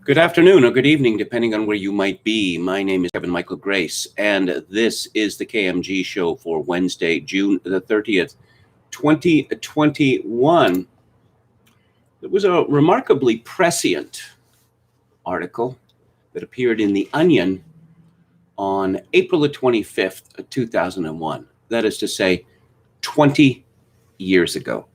Good afternoon or good evening, depending on where you might be. My name is Kevin Michael Grace, and this is the KMG show for Wednesday, June the 30th, 2021. It was a remarkably prescient article that appeared in The Onion on April the 25th, 2001. That is to say, 20 years ago.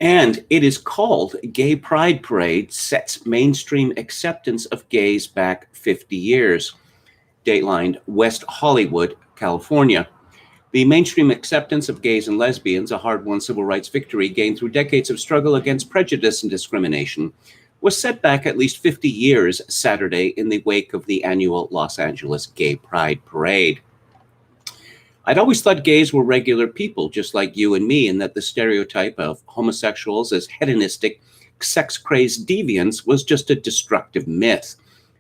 And it is called Gay Pride Parade Sets Mainstream Acceptance of Gays Back 50 Years. Datelined West Hollywood, California. The mainstream acceptance of gays and lesbians, a hard-won civil rights victory gained through decades of struggle against prejudice and discrimination, was set back at least 50 years Saturday in the wake of the annual Los Angeles Gay Pride Parade. I'd always thought gays were regular people, just like you and me, and that the stereotype of homosexuals as hedonistic, sex-crazed deviants was just a destructive myth,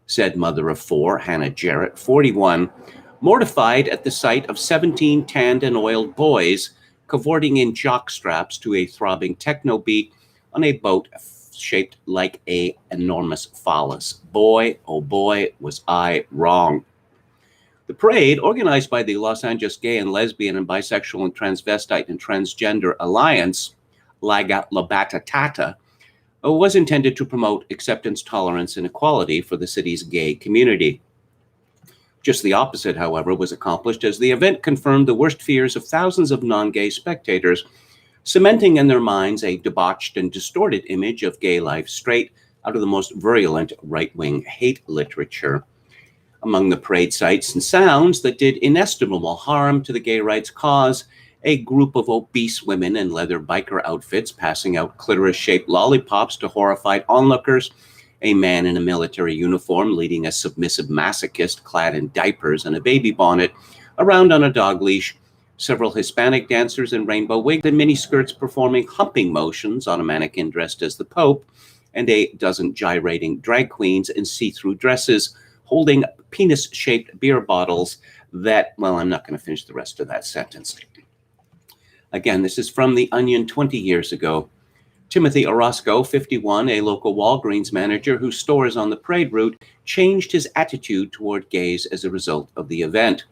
said mother of four, Hannah Jarrett, 41, mortified at the sight of 17 tanned and oiled boys cavorting in jock straps to a throbbing techno beat on a boat shaped like an enormous phallus. Boy, oh boy, was I wrong. The parade, organized by the Los Angeles Gay and Lesbian and Bisexual and Transvestite and Transgender Alliance, Laga Labatatata, was intended to promote acceptance, tolerance, and equality for the city's gay community. Just the opposite, however, was accomplished as the event confirmed the worst fears of thousands of non-gay spectators, cementing in their minds a debauched and distorted image of gay life straight out of the most virulent right-wing hate literature. Among the parade sights and sounds that did inestimable harm to the gay rights cause, a group of obese women in leather biker outfits passing out clitoris-shaped lollipops to horrified onlookers, a man in a military uniform leading a submissive masochist clad in diapers and a baby bonnet around on a dog leash, several Hispanic dancers in rainbow wigs and miniskirts performing humping motions on a mannequin dressed as the Pope, and a dozen gyrating drag queens in see-through dresses holding penis-shaped beer bottles that, well, I'm not going to finish the rest of that sentence. Again, this is from The Onion 20 years ago. Timothy Orozco, 51, a local Walgreens manager whose store is on the parade route, changed his attitude toward gays as a result of the event.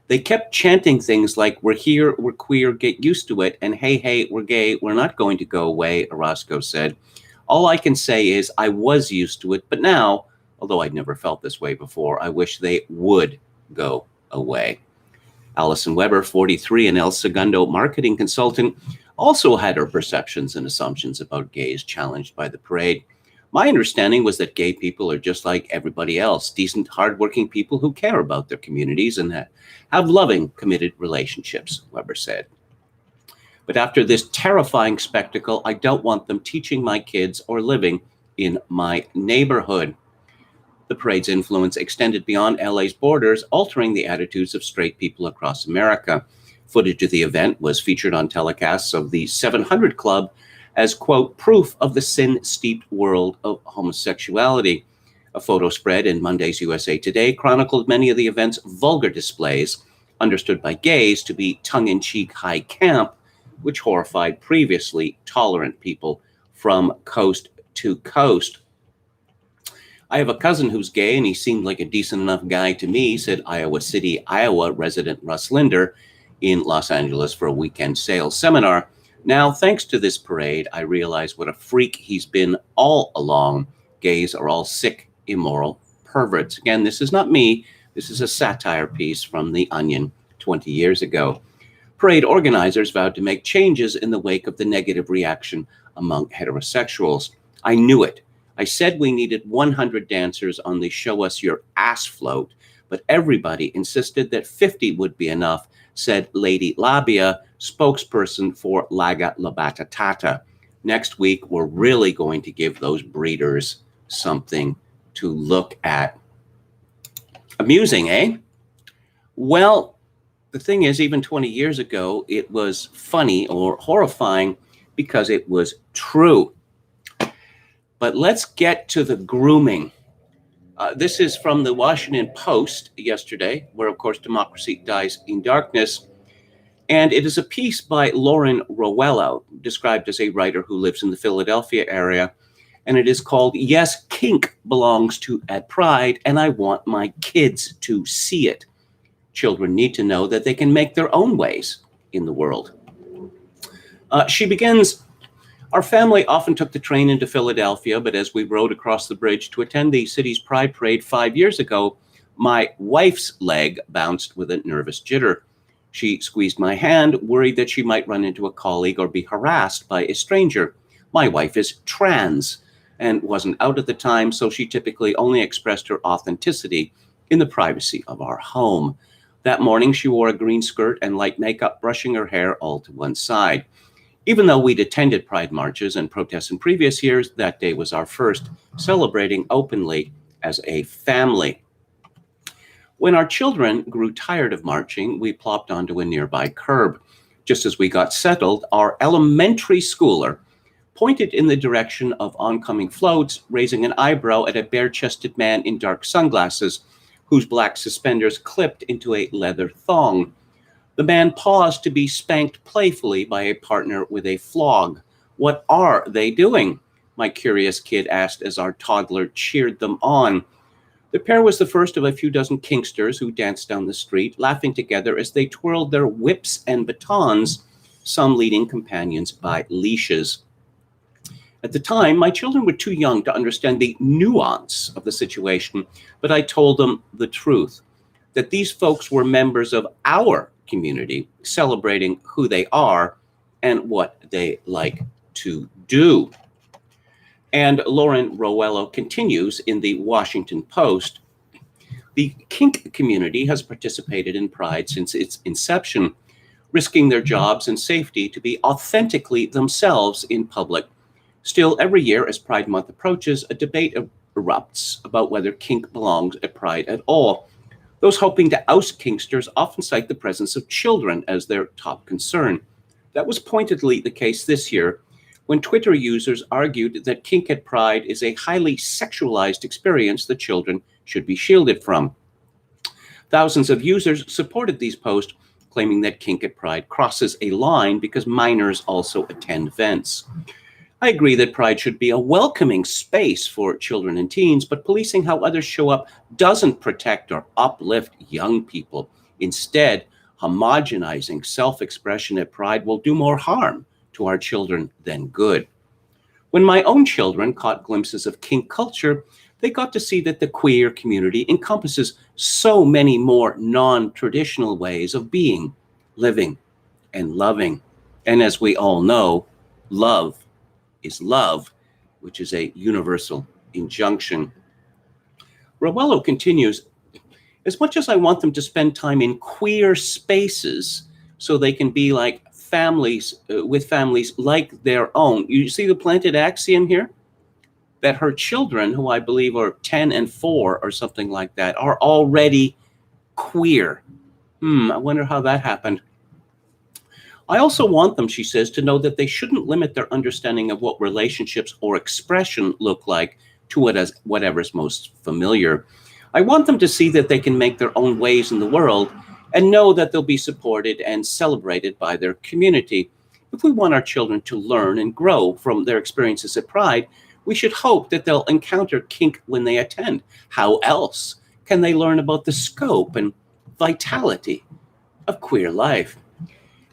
They kept chanting things like, "We're here, we're queer, get used to it," and hey, we're gay, we're not going to go away, Orozco said. All I can say is I was used to it, but now, although I'd never felt this way before, I wish they would go away. Allison Weber, 43, an El Segundo marketing consultant, also had her perceptions and assumptions about gays challenged by the parade. My understanding was that gay people are just like everybody else, decent, hardworking people who care about their communities and have loving, committed relationships, Weber said. But after this terrifying spectacle, I don't want them teaching my kids or living in my neighborhood. The parade's influence extended beyond LA's borders, altering the attitudes of straight people across America. Footage of the event was featured on telecasts of the 700 Club as, quote, proof of the sin-steeped world of homosexuality. A photo spread in Monday's USA Today chronicled many of the event's vulgar displays, understood by gays to be tongue-in-cheek high camp, which horrified previously tolerant people from coast to coast. I have a cousin who's gay, and he seemed like a decent enough guy to me, said Iowa City, Iowa resident Russ Linder in Los Angeles for a weekend sales seminar. Now, thanks to this parade, I realize what a freak he's been all along. Gays are all sick, immoral perverts. Again, this is not me. This is a satire piece from The Onion 20 years ago. Parade organizers vowed to make changes in the wake of the negative reaction among heterosexuals. I knew it. I said we needed 100 dancers on the Show Us Your Ass float, but everybody insisted that 50 would be enough, said Lady Labia, spokesperson for Laga Labatatata. Next week, we're really going to give those breeders something to look at. Amusing, eh? Well, the thing is, even 20 years ago, it was funny or horrifying because it was true. But let's get to the grooming. This is from the Washington Post yesterday, where, of course, democracy dies in darkness. And it is a piece by Lauren Rowello, described as a writer who lives in the Philadelphia area and it is called Yes, Kink Belongs to at Pride, and I Want My Kids to See It. Children need to know that they can make their own ways in the world. She begins, our family often took the train into Philadelphia, but as we rode across the bridge to attend the city's Pride Parade 5 years ago, my wife's leg bounced with a nervous jitter. She squeezed my hand, worried that she might run into a colleague or be harassed by a stranger. My wife is trans and wasn't out at the time, so she typically only expressed her authenticity in the privacy of our home. That morning, she wore a green skirt and light makeup, brushing her hair all to one side. Even though we'd attended Pride marches and protests in previous years, that day was our first, celebrating openly as a family. When our children grew tired of marching, we plopped onto a nearby curb. Just as we got settled, our elementary schooler pointed in the direction of oncoming floats, raising an eyebrow at a bare-chested man in dark sunglasses, whose black suspenders clipped into a leather thong. The man paused to be spanked playfully by a partner with a flog. "What are they doing?" my curious kid asked as our toddler cheered them on. The pair was the first of a few dozen kinksters who danced down the street, laughing together as they twirled their whips and batons, some leading companions by leashes. At the time, my children were too young to understand the nuance of the situation, but I told them the truth, that these folks were members of our community, celebrating who they are and what they like to do. And Lauren Rowello continues in the Washington Post. The kink community has participated in Pride since its inception, risking their jobs and safety to be authentically themselves in public. Still, every year as Pride Month approaches, a debate erupts about whether kink belongs at Pride at all. Those hoping to oust kinksters often cite the presence of children as their top concern. That was pointedly the case this year, when Twitter users argued that kink at Pride is a highly sexualized experience that children should be shielded from. Thousands of users supported these posts, claiming that kink at Pride crosses a line because minors also attend events. I agree that Pride should be a welcoming space for children and teens, but policing how others show up doesn't protect or uplift young people. Instead, homogenizing self-expression at Pride will do more harm to our children than good. When my own children caught glimpses of kink culture, they got to see that the queer community encompasses so many more non-traditional ways of being, living, and loving. And as we all know, love is love, which is a universal injunction. Rowello continues, as much as I want them to spend time in queer spaces so they can be like families, with families like their own. You see the planted axiom here? That her children, who I believe are 10 and 4 or something like that, are already queer. I wonder how that happened. I also want them, she says, to know that they shouldn't limit their understanding of what relationships or expression look like to whatever's most familiar. I want them to see that they can make their own ways in the world and know that they'll be supported and celebrated by their community. If we want our children to learn and grow from their experiences at Pride, we should hope that they'll encounter kink when they attend. How else can they learn about the scope and vitality of queer life?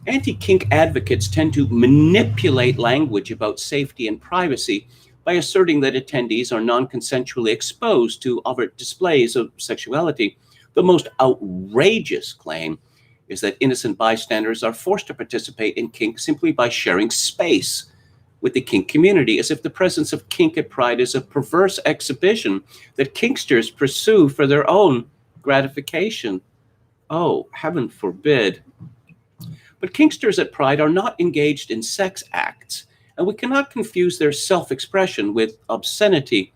Anti-kink advocates tend to manipulate language about safety and privacy by asserting that attendees are non-consensually exposed to overt displays of sexuality. The most outrageous claim is that innocent bystanders are forced to participate in kink simply by sharing space with the kink community, as if the presence of kink at Pride is a perverse exhibition that kinksters pursue for their own gratification. Oh, heaven forbid. But kinksters at Pride are not engaged in sex acts, and we cannot confuse their self-expression with obscenity.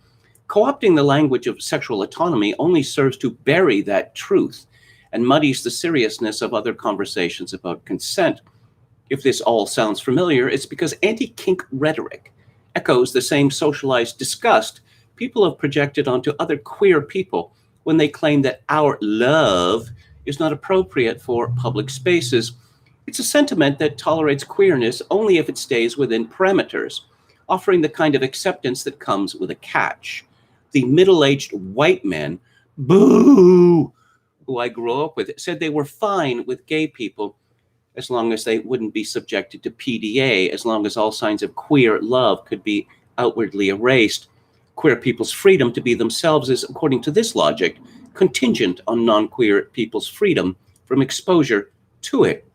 Co-opting the language of sexual autonomy only serves to bury that truth and muddies the seriousness of other conversations about consent. If this all sounds familiar, it's because anti-kink rhetoric echoes the same socialized disgust people have projected onto other queer people when they claim that our love is not appropriate for public spaces. It's a sentiment that tolerates queerness only if it stays within parameters. offering the kind of acceptance that comes with a catch. The middle-aged white men, boo, who I grew up with, said they were fine with gay people as long as they wouldn't be subjected to PDA, as long as all signs of queer love could be outwardly erased. Queer people's freedom to be themselves is, according to this logic, contingent on non-queer people's freedom from exposure to it.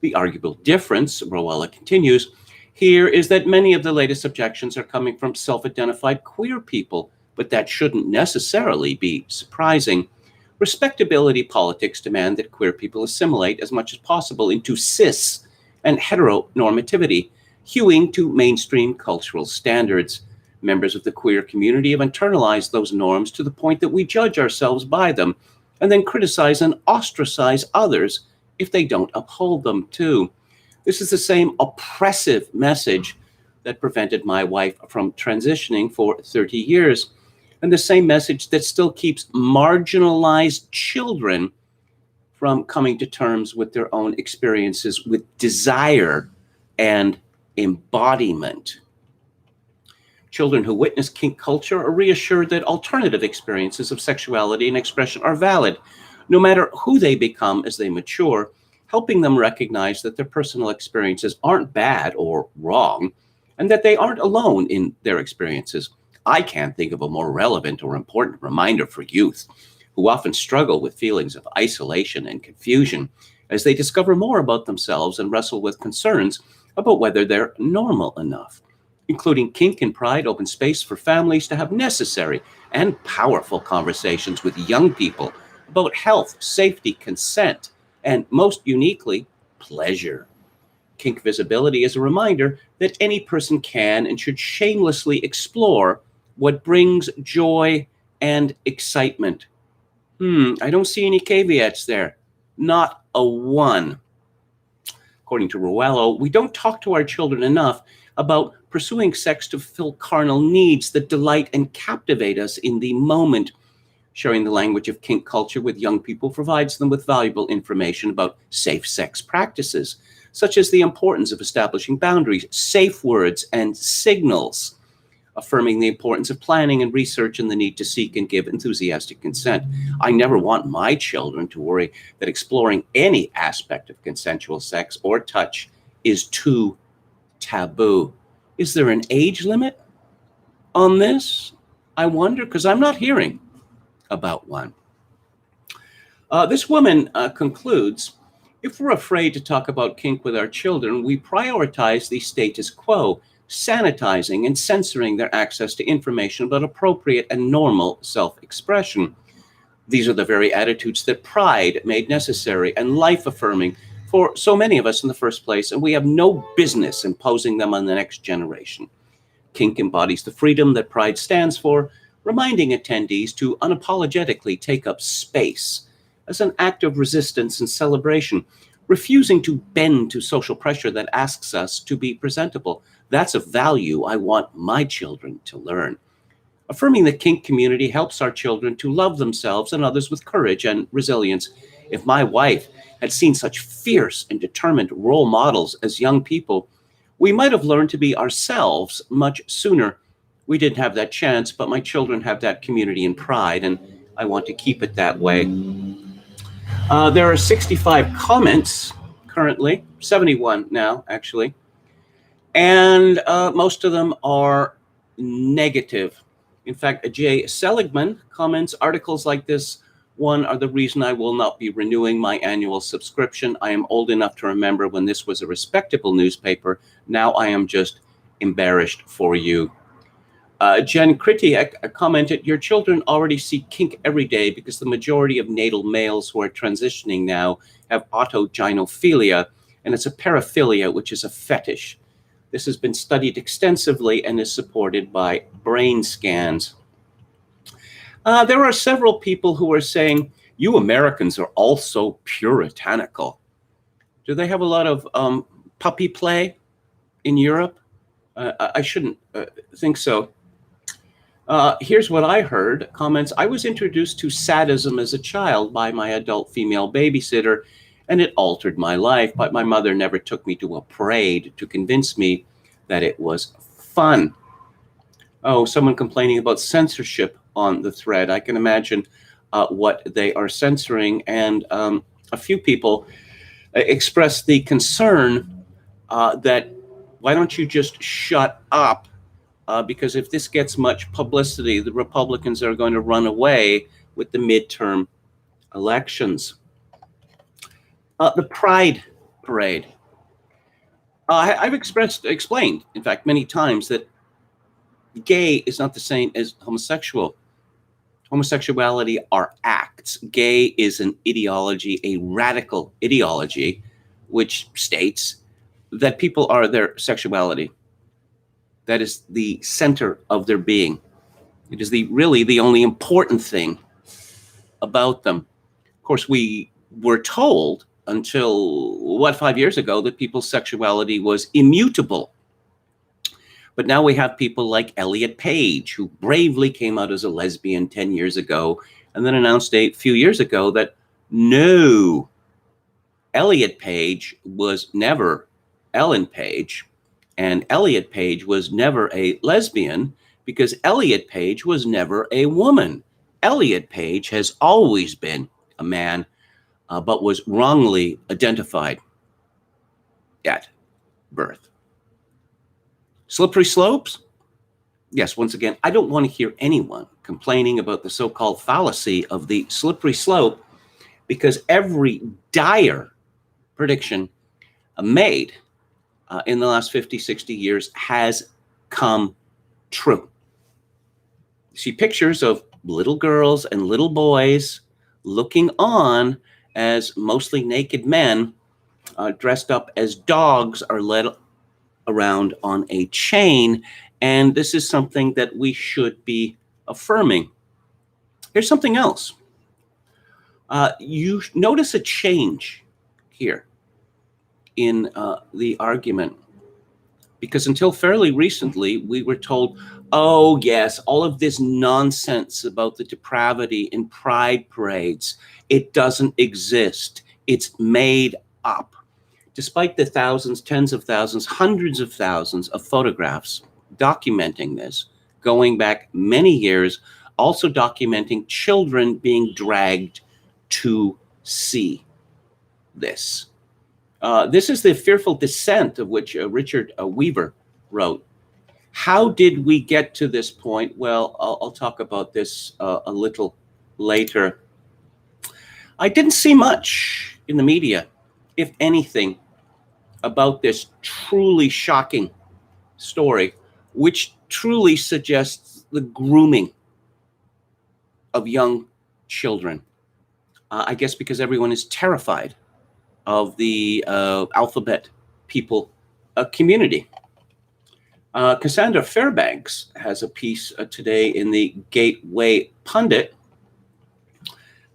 The arguable difference, Rowella continues, here is that many of the latest objections are coming from self-identified queer people, but that shouldn't necessarily be surprising. Respectability politics demand that queer people assimilate as much as possible into cis and heteronormativity, hewing to mainstream cultural standards. Members of the queer community have internalized those norms to the point that we judge ourselves by them and then criticize and ostracize others if they don't uphold them too. This is the same oppressive message that prevented my wife from transitioning for 30 years, and the same message that still keeps marginalized children from coming to terms with their own experiences with desire and embodiment. Children who witness kink culture are reassured that alternative experiences of sexuality and expression are valid, no matter who they become as they mature, helping them recognize that their personal experiences aren't bad or wrong, and that they aren't alone in their experiences. I can't think of a more relevant or important reminder for youth, who often struggle with feelings of isolation and confusion as they discover more about themselves and wrestle with concerns about whether they're normal enough. Including Kink and Pride open space for families to have necessary and powerful conversations with young people about health, safety, consent, and most uniquely, pleasure. Kink visibility is a reminder that any person can and should shamelessly explore what brings joy and excitement. I don't see any caveats there. Not a one. According to Ruello, we don't talk to our children enough about pursuing sex to fulfill carnal needs that delight and captivate us in the moment. Sharing the language of kink culture with young people provides them with valuable information about safe sex practices, such as the importance of establishing boundaries, safe words, and signals, affirming the importance of planning and research and the need to seek and give enthusiastic consent. I never want my children to worry that exploring any aspect of consensual sex or touch is too taboo. Is there an age limit on this? I wonder, because I'm not hearing about one. This woman concludes, if we're afraid to talk about kink with our children, we prioritize the status quo, sanitizing and censoring their access to information about appropriate and normal self-expression. These are the very attitudes that Pride made necessary and life-affirming for so many of us in the first place, and we have no business imposing them on the next generation. Kink embodies the freedom that Pride stands for, reminding attendees to unapologetically take up space as an act of resistance and celebration, refusing to bend to social pressure that asks us to be presentable. That's a value I want my children to learn. Affirming the kink community helps our children to love themselves and others with courage and resilience. If my wife had seen such fierce and determined role models as young people, we might have learned to be ourselves much sooner. We didn't have that chance, but my children have that community and Pride, and I want to keep it that way. There are 65 comments currently, 71 now, actually, and most of them are negative. In fact, Jay Seligman comments, articles like this one are the reason I will not be renewing my annual subscription. I am old enough to remember when this was a respectable newspaper. Now I am just embarrassed for you. Jen Kritiak commented, your children already see kink every day because the majority of natal males who are transitioning now have autogynophilia, and it's a paraphilia, which is a fetish. This has been studied extensively and is supported by brain scans. There are several people who are saying, you Americans are also puritanical. Do they have a lot of puppy play in Europe? I shouldn't think so. Here's what I heard. Comments, I was introduced to sadism as a child by my adult female babysitter, and it altered my life, but my mother never took me to a parade to convince me that it was fun. Oh, someone complaining about censorship on the thread. I can imagine what they are censoring. And a few people expressed the concern that why don't you just shut up? Because if this gets much publicity, the Republicans are going to run away with the midterm elections. The Pride Parade. I've explained, in fact, many times that gay is not the same as homosexual. Homosexuality are acts. Gay is an ideology, a radical ideology, which states that people are their sexuality. That is the center of their being. It is really the only important thing about them. Of course, we were told until, 5 years ago, that people's sexuality was immutable. But now we have people like Elliot Page, who bravely came out as a lesbian 10 years ago, and then announced a few years ago that no, Elliot Page was never Ellen Page, and Elliot Page was never a lesbian because Elliot Page was never a woman. Elliot Page has always been a man, but was wrongly identified at birth. Slippery slopes? Yes, once again, I don't want to hear anyone complaining about the so-called fallacy of the slippery slope, because every dire prediction made in the last 50, 60 years has come true. You see pictures of little girls and little boys looking on as mostly naked men dressed up as dogs are led around on a chain, and this is something that we should be affirming. Here's something else. You notice a change here in the argument, because until fairly recently, we were told, oh yes, all of this nonsense about the depravity in pride parades, it doesn't exist. It's made up. Despite the thousands, tens of thousands, hundreds of thousands of photographs documenting this, going back many years, also documenting children being dragged to see this. This is the fearful descent of which Richard Weaver wrote. How did we get to this point? Well, I'll talk about this a little later. I didn't see much in the media, if anything, about this truly shocking story, which truly suggests the grooming of young children. I guess because everyone is terrified of the alphabet people community. Cassandra Fairbanks has a piece today in the Gateway Pundit.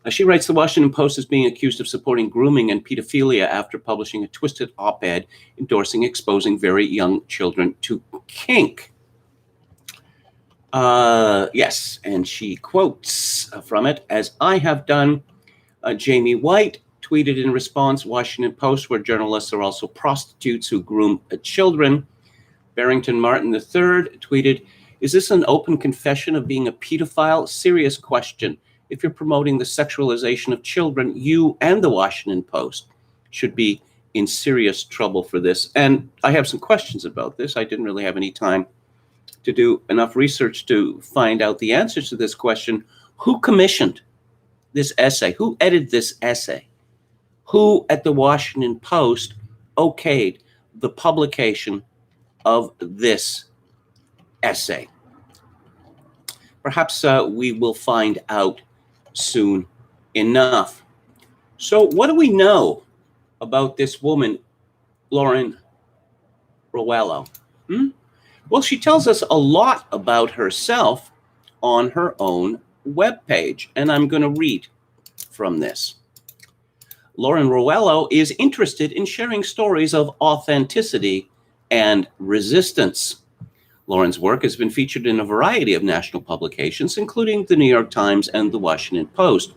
She writes, the Washington Post is being accused of supporting grooming and pedophilia after publishing a twisted op-ed endorsing exposing very young children to kink. Yes, and she quotes from it, as I have done. Jamie White tweeted in response, Washington Post, where journalists are also prostitutes who groom children. Barrington Martin III tweeted, is this an open confession of being a pedophile? Serious question. If you're promoting the sexualization of children, you and the Washington Post should be in serious trouble for this. And I have some questions about this. I didn't really have any time to do enough research to find out the answers to this question. Who commissioned this essay? Who edited this essay? Who at the Washington Post okayed the publication of this essay? Perhaps we will find out soon enough. So what do we know about this woman, Lauren Rowello? Well, she tells us a lot about herself on her own webpage, and I'm going to read from this. Lauren Rowello is interested in sharing stories of authenticity and resistance. Lauren's work has been featured in a variety of national publications, including the New York Times and the Washington Post,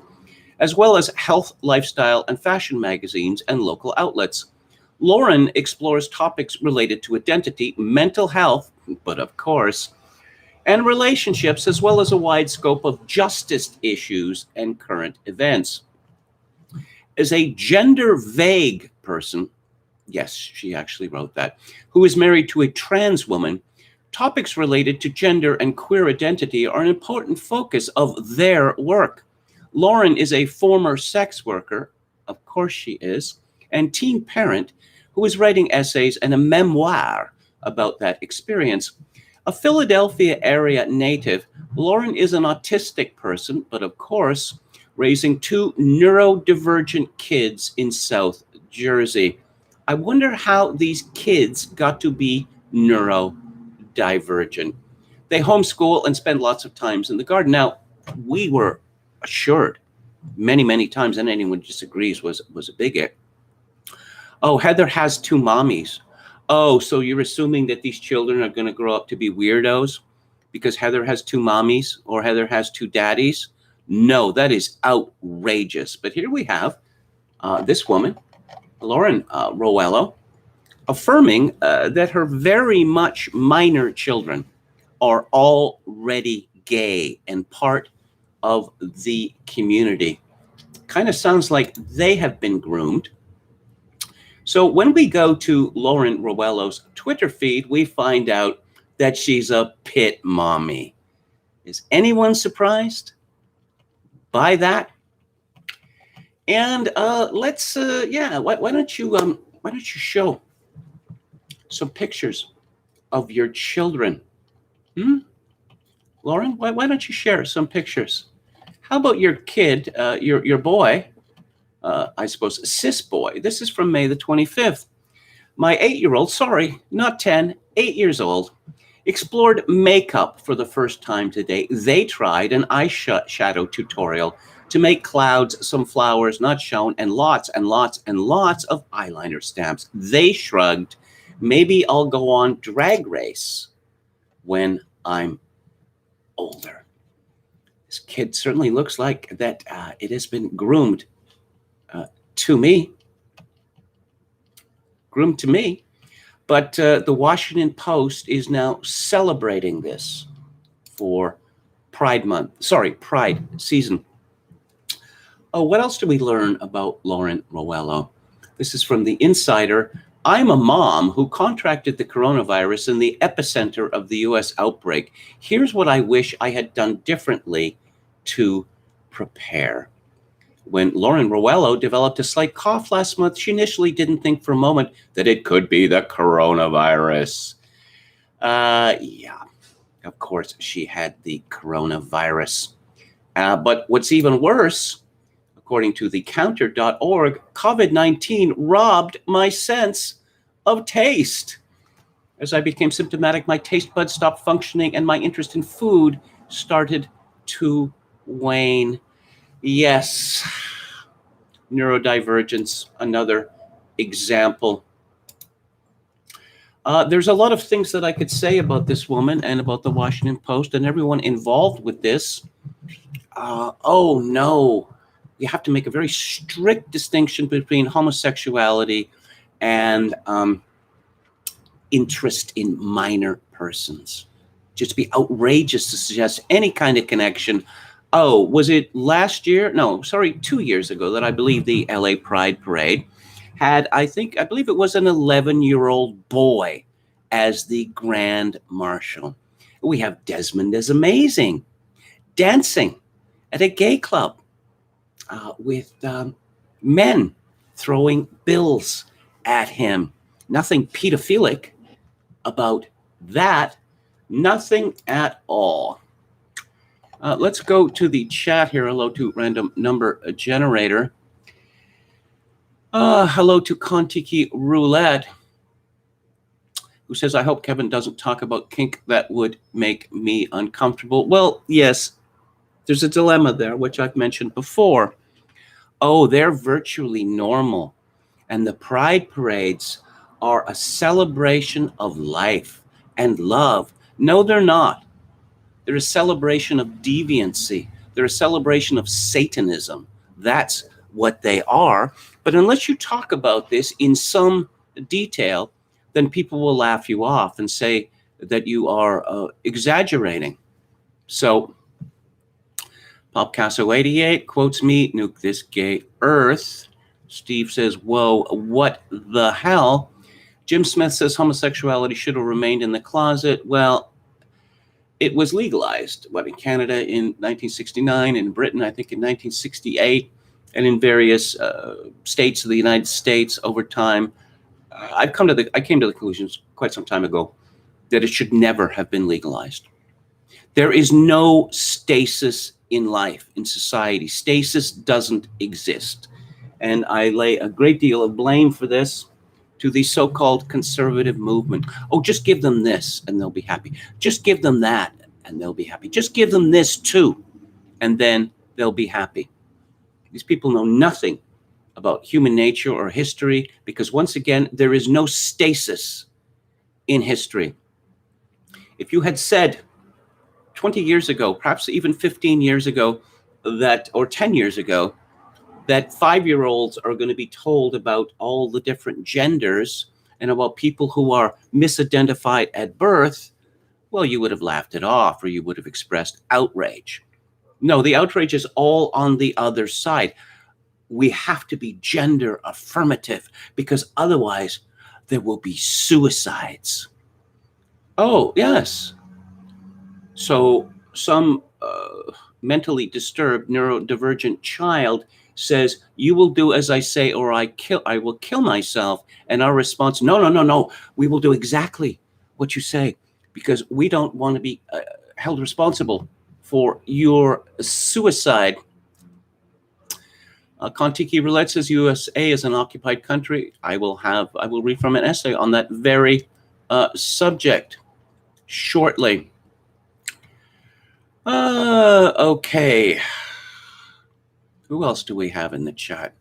as well as health, lifestyle, and fashion magazines and local outlets. Lauren explores topics related to identity, mental health, but of course, and relationships, as well as a wide scope of justice issues and current events. As a gender vague person, yes, she actually wrote that, who is married to a trans woman, topics related to gender and queer identity are an important focus of their work. Lauren is a former sex worker, of course she is, and teen parent who is writing essays and a memoir about that experience. A Philadelphia area native, Lauren is an autistic person, but of course, raising two neurodivergent kids in South Jersey. I wonder how these kids got to be neurodivergent. They homeschool and spend lots of times in the garden. Now, we were assured many, many times, and anyone who disagrees was a bigot. Oh, Heather has two mommies. Oh, so you're assuming that these children are going to grow up to be weirdos because Heather has two mommies or Heather has two daddies? No, that is outrageous. But here we have this woman, Lauren Roello, affirming that her very much minor children are already gay and part of the community. Kind of sounds like they have been groomed. So when we go to Lauren Roello's Twitter feed, we find out that she's a pit mommy. Is anyone surprised by that? And let's, why don't you show some pictures of your children? Lauren, why don't you share some pictures? How about your kid, your boy, I suppose, cis boy? This is from May the 25th. My 8-year-old, sorry, not 10, 8 years old, explored makeup for the first time today. They tried an eyeshadow tutorial to make clouds, some flowers not shown, and lots and lots and lots of eyeliner stamps. They shrugged. Maybe I'll go on Drag Race when I'm older. This kid certainly looks like that it has been groomed to me. Groomed to me. But the Washington Post is now celebrating this for Pride season. Oh, what else do we learn about Lauren Roello? This is from The Insider. I'm a mom who contracted the coronavirus in the epicenter of the U.S. outbreak. Here's what I wish I had done differently to prepare. When Lauren Roello developed a slight cough last month, she initially didn't think for a moment that it could be the coronavirus. Yeah, of course she had the coronavirus. But what's even worse, according to thecounter.org, COVID-19 robbed my sense of taste. As I became symptomatic, my taste buds stopped functioning and my interest in food started to wane. Yes, neurodivergence, another example. There's a lot of things that I could say about this woman and about the Washington Post and everyone involved with this. Oh no, you have to make a very strict distinction between homosexuality and interest in minor persons. Just be outrageous to suggest any kind of connection. Oh, was it last year? No, sorry, 2 years ago that I believe the LA Pride Parade had, I believe it was an 11-year-old boy as the Grand Marshal. We have Desmond as amazing, dancing at a gay club with men throwing bills at him. Nothing pedophilic about that. Nothing at all. Let's go to the chat here. Hello to random number generator. Hello to Kontiki Roulette, who says, I hope Kevin doesn't talk about kink. That would make me uncomfortable. Well, yes, there's a dilemma there, which I've mentioned before. Oh, they're virtually normal. And the pride parades are a celebration of life and love. No, they're not. They're a celebration of deviancy. They're a celebration of Satanism. That's what they are. But unless you talk about this in some detail, then people will laugh you off and say that you are exaggerating. So Popcasso88 quotes me, "Nuke this gay earth." Steve says, "Whoa, what the hell?" Jim Smith says homosexuality should have remained in the closet. Well, it was legalized, in Canada in 1969, in Britain, I think in 1968, and in various states of the United States over time. I came to the conclusion quite some time ago that it should never have been legalized. There is no stasis in life, in society. Stasis doesn't exist. And I lay a great deal of blame for this to the so-called conservative movement. Oh, just give them this and they'll be happy. Just give them that and they'll be happy. Just give them this too, and then they'll be happy. These people know nothing about human nature or history, because once again, there is no stasis in history. If you had said 20 years ago, perhaps even 15 years ago, or 10 years ago, that 5-year-olds are going to be told about all the different genders and about people who are misidentified at birth, well, you would have laughed it off, or you would have expressed outrage. No, the outrage is all on the other side. We have to be gender affirmative, because otherwise there will be suicides. Oh, yes. So some mentally disturbed, neurodivergent child says, "You will do as I say, or I will kill myself." And our response, no, we will do exactly what you say, because we don't want to be held responsible for your suicide. Kontiki Roulette says USA is an occupied country. I will read from an essay on that very subject shortly. Okay. Who else do we have in the chat?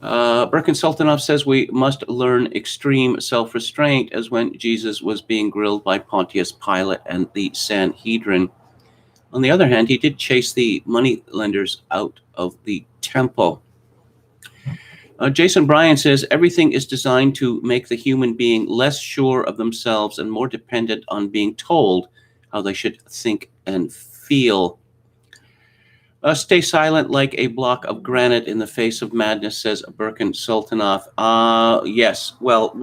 Birkin Sultanov says we must learn extreme self-restraint, as when Jesus was being grilled by Pontius Pilate and the Sanhedrin. On the other hand, he did chase the moneylenders out of the temple. Jason Bryan says everything is designed to make the human being less sure of themselves and more dependent on being told how they should think and feel. Stay silent like a block of granite in the face of madness, says Birkin Sultanov. Yes. Well,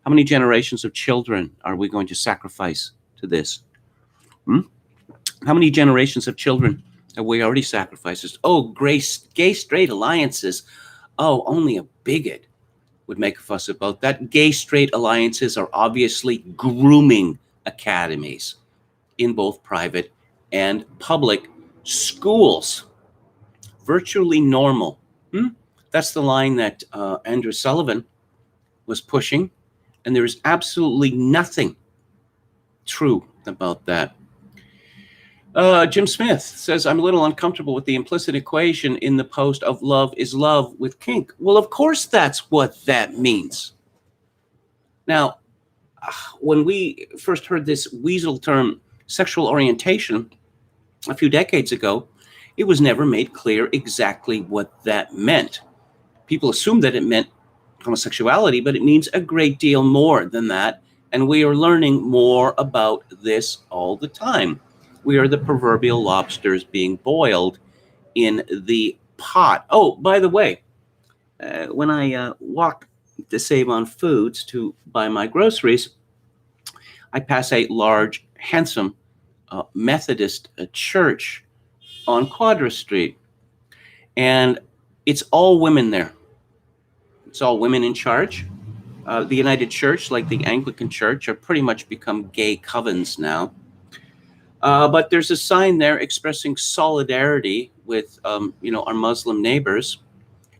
how many generations of children are we going to sacrifice to this? How many generations of children have we already sacrificed? Oh, gay straight alliances. Oh, only a bigot would make a fuss about that. Gay straight alliances are obviously grooming academies in both private and public schools. Virtually normal. That's the line that Andrew Sullivan was pushing, and there is absolutely nothing true about that. Jim Smith says, I'm a little uncomfortable with the implicit equation in the post of love is love with kink. Well, of course, that's what that means. Now, when we first heard this weasel term, sexual orientation, a few decades ago, it was never made clear exactly what that meant. People assumed that it meant homosexuality, but it means a great deal more than that. And we are learning more about this all the time. We are the proverbial lobsters being boiled in the pot. Oh, by the way, when I walk to Save on Foods to buy my groceries, I pass a large, handsome Methodist church on Quadra Street. And it's all women there. It's all women in charge. The United Church, like the Anglican Church, are pretty much become gay covens now. But there's a sign there expressing solidarity with, our Muslim neighbors.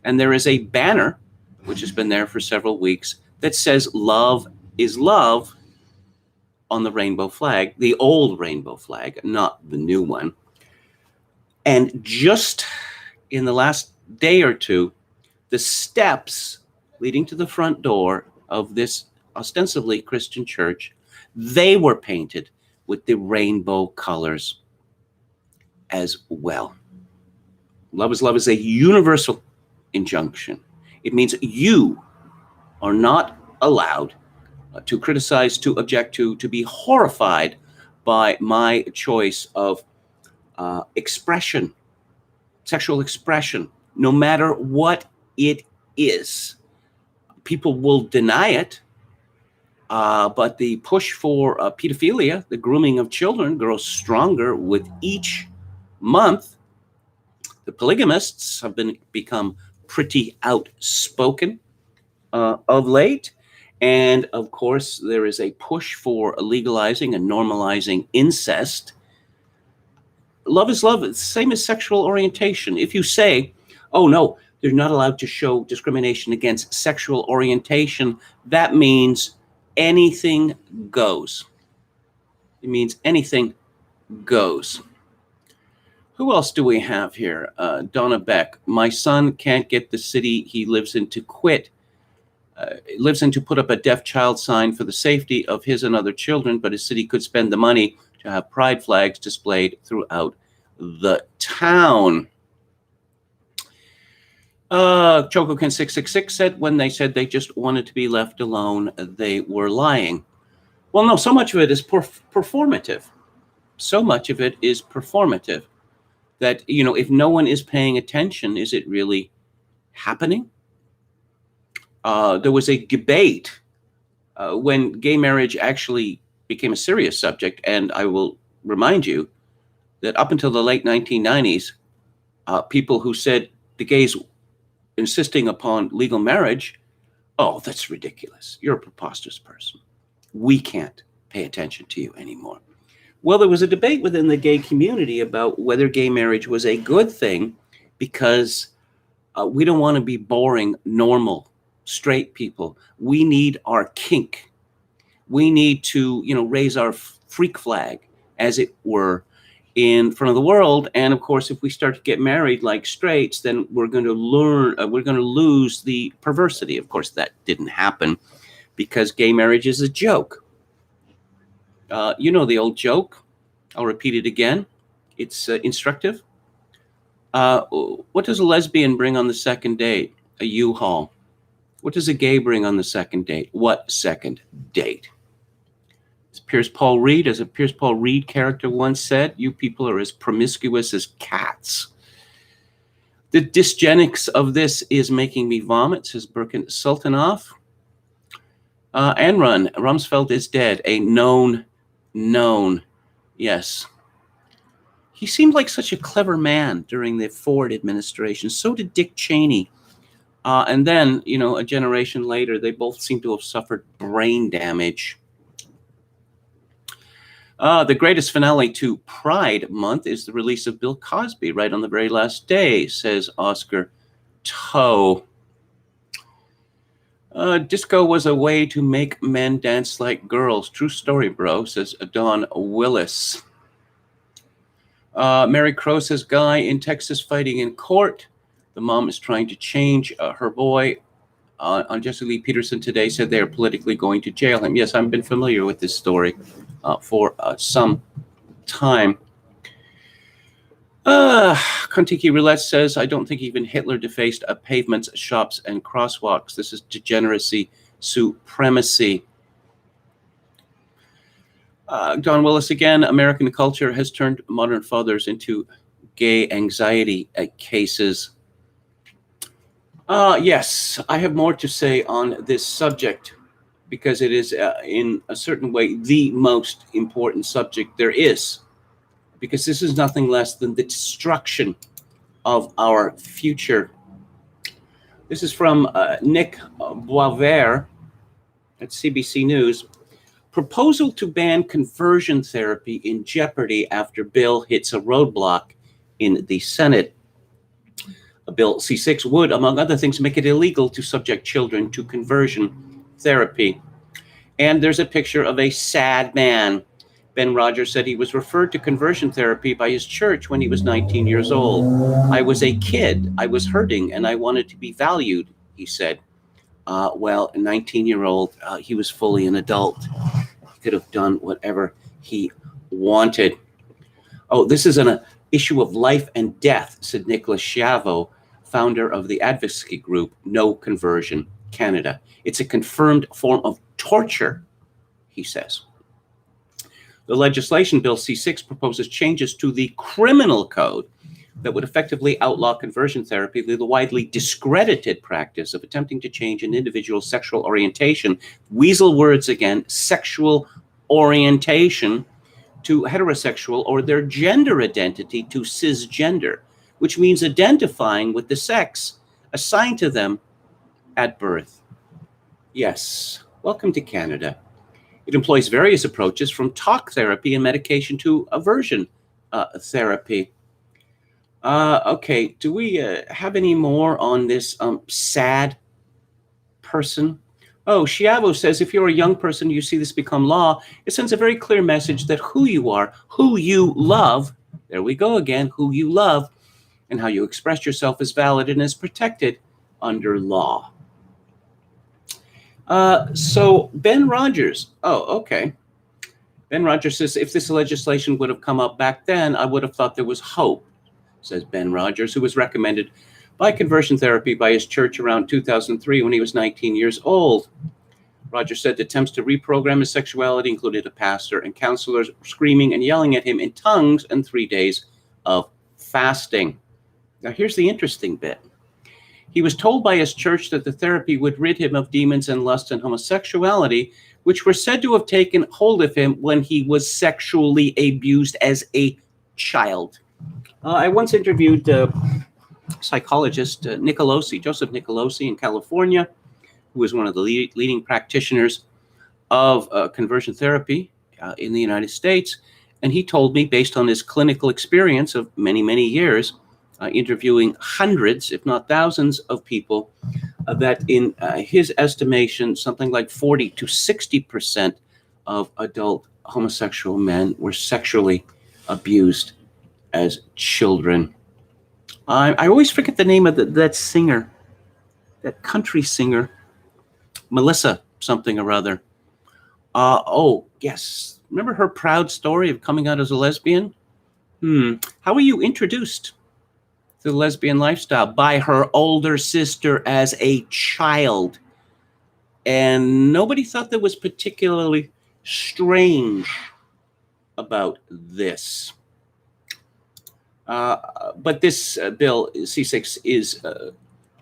And there is a banner, which has been there for several weeks, that says love is love on the rainbow flag, the old rainbow flag, not the new one. And just in the last day or two, the steps leading to the front door of this ostensibly Christian church, they were painted with the rainbow colors as well. Love is a universal injunction. It means you are not allowed to criticize, to object to be horrified by my choice of expression, sexual expression, no matter what it is. People will deny it, but the push for pedophilia, the grooming of children, grows stronger with each month. The polygamists have become pretty outspoken of late. And of course, there is a push for legalizing and normalizing incest. Love is love. It's the same as sexual orientation. If you say, oh no, they're not allowed to show discrimination against sexual orientation, that means anything goes. It means anything goes. Who else do we have here? Donna Beck. My son can't get the city he lives in to quit. Lives in to put up a deaf child sign for the safety of his and other children, but his city could spend the money to have pride flags displayed throughout the town. Chocokin 666 said when they said they just wanted to be left alone, they were lying. Well, no, so much of it is performative. So much of it is performative that, if no one is paying attention, is it really happening? There was a debate when gay marriage actually became a serious subject, and I will remind you that up until the late 1990s, people who said the gays insisting upon legal marriage, oh, that's ridiculous. You're a preposterous person. We can't pay attention to you anymore. Well, there was a debate within the gay community about whether gay marriage was a good thing because we don't want to be boring, normal, straight people. We need our kink. We need to, raise our freak flag, as it were, in front of the world. And of course, if we start to get married like straights, then we're going to lose the perversity. Of course, that didn't happen because gay marriage is a joke. The old joke. I'll repeat it again. It's instructive. What does a lesbian bring on the second date? A U-Haul. What does a gay bring on the second date? What second date? As a Pierce Paul Reed character once said, you people are as promiscuous as cats. The dysgenics of this is making me vomit, says Birkin Sultanov. Anrun, Rumsfeld is dead. A known. Yes. He seemed like such a clever man during the Ford administration. So did Dick Cheney. And then, a generation later, they both seem to have suffered brain damage. The greatest finale to Pride Month is the release of Bill Cosby right on the very last day, says Oscar Toe. Disco was a way to make men dance like girls. True story, bro, says Don Willis. Mary Crow says, guy in Texas fighting in court. The mom is trying to change her boy. On Jesse Lee Peterson today said they are politically going to jail him. Yes, I've been familiar with this story for some time. Kontiki Roulette says, I don't think even Hitler defaced pavements, shops, and crosswalks. This is degeneracy, supremacy. Don Willis again, American culture has turned modern fathers into gay anxiety cases. Yes, I have more to say on this subject because it is in a certain way the most important subject there is, because this is nothing less than the destruction of our future. This is from Nick Boisvert at CBC News. Proposal to ban conversion therapy in jeopardy after bill hits a roadblock in the Senate. Bill C6 would, among other things, make it illegal to subject children to conversion therapy. And there's a picture of a sad man. Ben Rogers said he was referred to conversion therapy by his church when he was 19 years old. I was a kid, I was hurting, and I wanted to be valued, he said. Well, a 19-year-old, he was fully an adult. He could have done whatever he wanted. Oh, this is an issue of life and death, said Nicholas Schiavo, founder of the advocacy group No Conversion Canada. It's a confirmed form of torture, he says. The legislation, Bill C6, proposes changes to the criminal code that would effectively outlaw conversion therapy, the widely discredited practice of attempting to change an individual's sexual orientation, weasel words again, sexual orientation, to heterosexual, or their gender identity to cisgender, which means identifying with the sex assigned to them at birth. Yes, welcome to Canada. It employs various approaches from talk therapy and medication to aversion therapy. Okay, do we have any more on this sad person? Oh, Chiavo says, if you're a young person, you see this become law, it sends a very clear message that who you are, who you love, there we go again, who you love, and how you express yourself is valid and is protected under law. So Ben Rogers, oh, okay. Ben Rogers says, if this legislation would have come up back then, I would have thought there was hope, says Ben Rogers, who was recommended by conversion therapy by his church around 2003 when he was 19 years old. Rogers said attempts to reprogram his sexuality included a pastor and counselors screaming and yelling at him in tongues and 3 days of fasting. Now, here's the interesting bit. He was told by his church that the therapy would rid him of demons and lust and homosexuality, which were said to have taken hold of him when he was sexually abused as a child. I once interviewed psychologist Joseph Nicolosi in California, who was one of the leading practitioners of conversion therapy in the United States. And he told me, based on his clinical experience of many, many years, interviewing hundreds, if not thousands of people, that in his estimation, something like 40 to 60% of adult homosexual men were sexually abused as children. I always forget the name of that singer, that country singer, Melissa something or other. Oh, yes. Remember her proud story of coming out as a lesbian? How were you introduced to the lesbian lifestyle? By her older sister as a child. And nobody thought that was particularly strange about this. But this bill, C6, is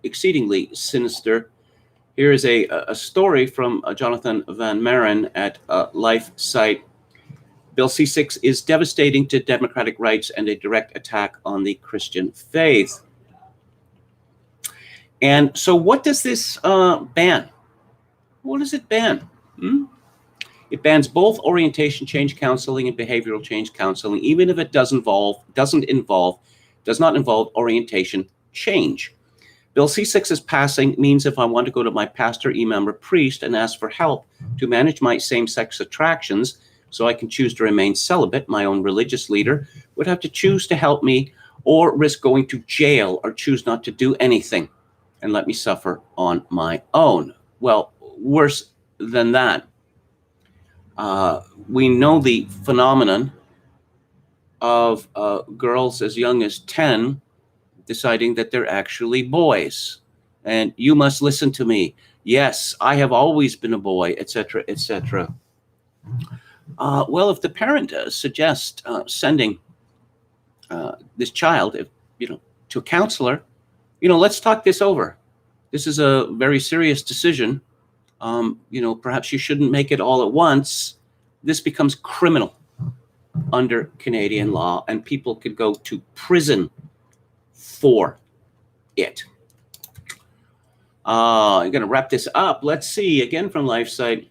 exceedingly sinister. Here is a story from Jonathan Van Maren at Life Site. Bill C6 is devastating to democratic rights and a direct attack on the Christian faith. And so what does this ban? What does it ban? It bans both orientation change counseling and behavioral change counseling, even if it does not involve orientation change. Bill C6's passing means if I want to go to my pastor, imam, or priest and ask for help to manage my same-sex attractions so I can choose to remain celibate, my own religious leader would have to choose to help me or risk going to jail or choose not to do anything and let me suffer on my own. Well, worse than that. We know the phenomenon of girls as young as 10 deciding that they're actually boys. And you must listen to me. Yes, I have always been a boy, etc., etc. Well, if the parent suggests sending this child, to a counselor, let's talk this over. This is a very serious decision. Perhaps you shouldn't make it all at once. This becomes criminal under Canadian law, and people could go to prison for it. I'm going to wrap this up. Let's see, again from LifeSite.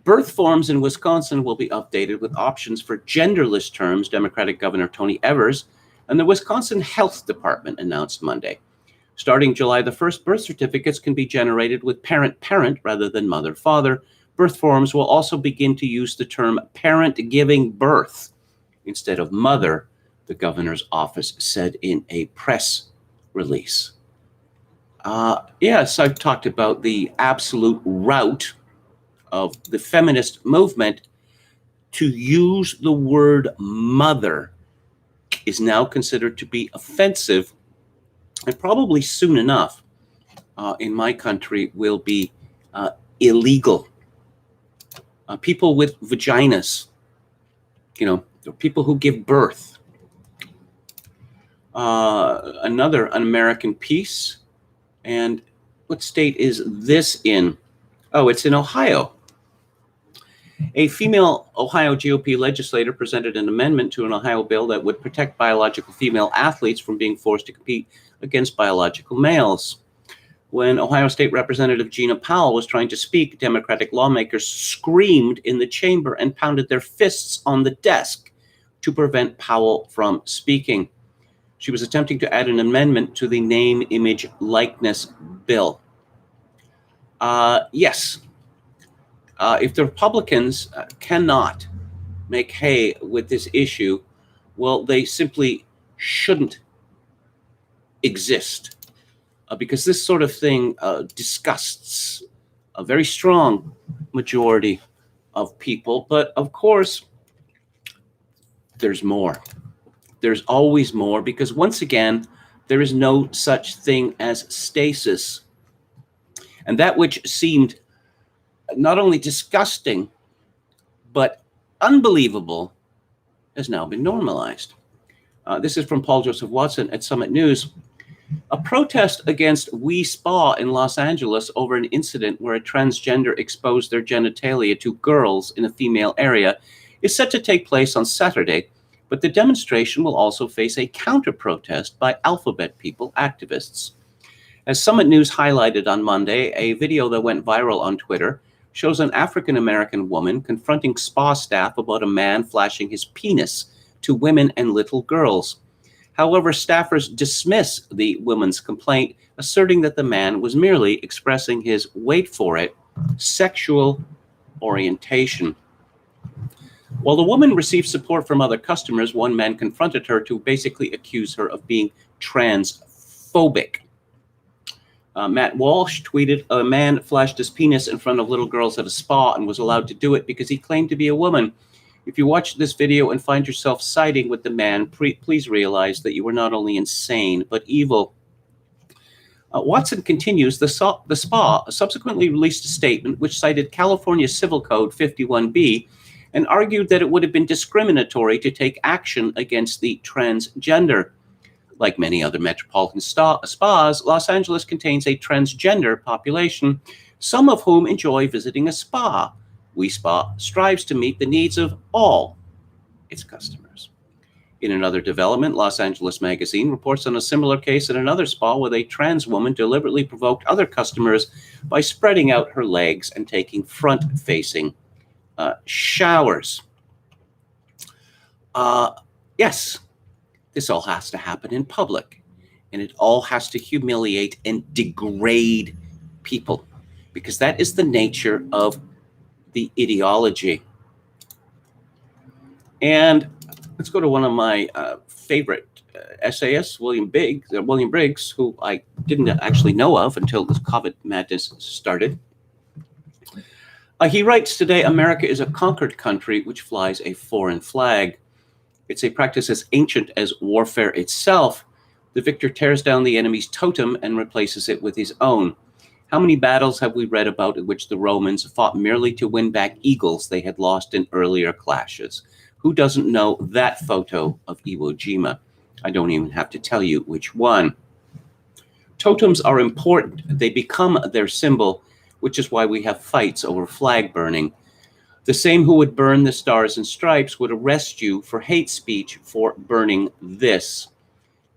Birth forms in Wisconsin will be updated with options for genderless terms, Democratic Governor Tony Evers and the Wisconsin Health Department announced Monday. Starting July the 1st, birth certificates can be generated with parent-parent rather than mother-father. Birth forms will also begin to use the term parent giving birth instead of mother, the governor's office said in a press release. Yes, I've talked about the absolute rout of the feminist movement to use the word mother is now considered to be offensive, and probably soon enough, in my country will be illegal. People with vaginas, people who give birth. Another un-American piece. And what state is this in? Oh, it's in Ohio. A female Ohio GOP legislator presented an amendment to an Ohio bill that would protect biological female athletes from being forced to compete against biological males. When Ohio State Representative Gina Powell was trying to speak, Democratic lawmakers screamed in the chamber and pounded their fists on the desk to prevent Powell from speaking. She was attempting to add an amendment to the name, image, likeness bill. Yes. If the Republicans cannot make hay with this issue, well, they simply shouldn't exist. Because this sort of thing disgusts a very strong majority of people. But of course, there's more. There's always more, because once again, there is no such thing as stasis. And that which seemed not only disgusting, but unbelievable has now been normalized. This is from Paul Joseph Watson at Summit News. A protest against We Spa in Los Angeles over an incident where a transgender exposed their genitalia to girls in a female area is set to take place on Saturday, but the demonstration will also face a counter-protest by Alphabet People activists. As Summit News highlighted on Monday, a video that went viral on Twitter shows an African-American woman confronting spa staff about a man flashing his penis to women and little girls. However, staffers dismiss the woman's complaint, asserting that the man was merely expressing his, wait for it, sexual orientation. While the woman received support from other customers, one man confronted her to basically accuse her of being transphobic. Matt Walsh tweeted, a man flashed his penis in front of little girls at a spa and was allowed to do it because he claimed to be a woman. If you watch this video and find yourself siding with the man, please realize that you are not only insane, but evil. Watson continues, the spa subsequently released a statement which cited California Civil Code 51B and argued that it would have been discriminatory to take action against the transgender. Like many other metropolitan spas, Los Angeles contains a transgender population, some of whom enjoy visiting a spa. We Spa strives to meet the needs of all its customers. In another development, Los Angeles Magazine reports on a similar case at another spa where a trans woman deliberately provoked other customers by spreading out her legs and taking front-facing showers. Yes, this all has to happen in public, and it all has to humiliate and degrade people, because that is the nature of the ideology. And let's go to one of my favorite essayists, William Briggs, who I didn't actually know of until this COVID madness started. He writes today, America is a conquered country which flies a foreign flag. It's a practice as ancient as warfare itself. The victor tears down the enemy's totem and replaces it with his own. How many battles have we read about in which the Romans fought merely to win back eagles they had lost in earlier clashes? Who doesn't know that photo of Iwo Jima? I don't even have to tell you which one. Totems are important. They become their symbol, which is why we have fights over flag burning. The same who would burn the Stars and Stripes would arrest you for hate speech for burning this.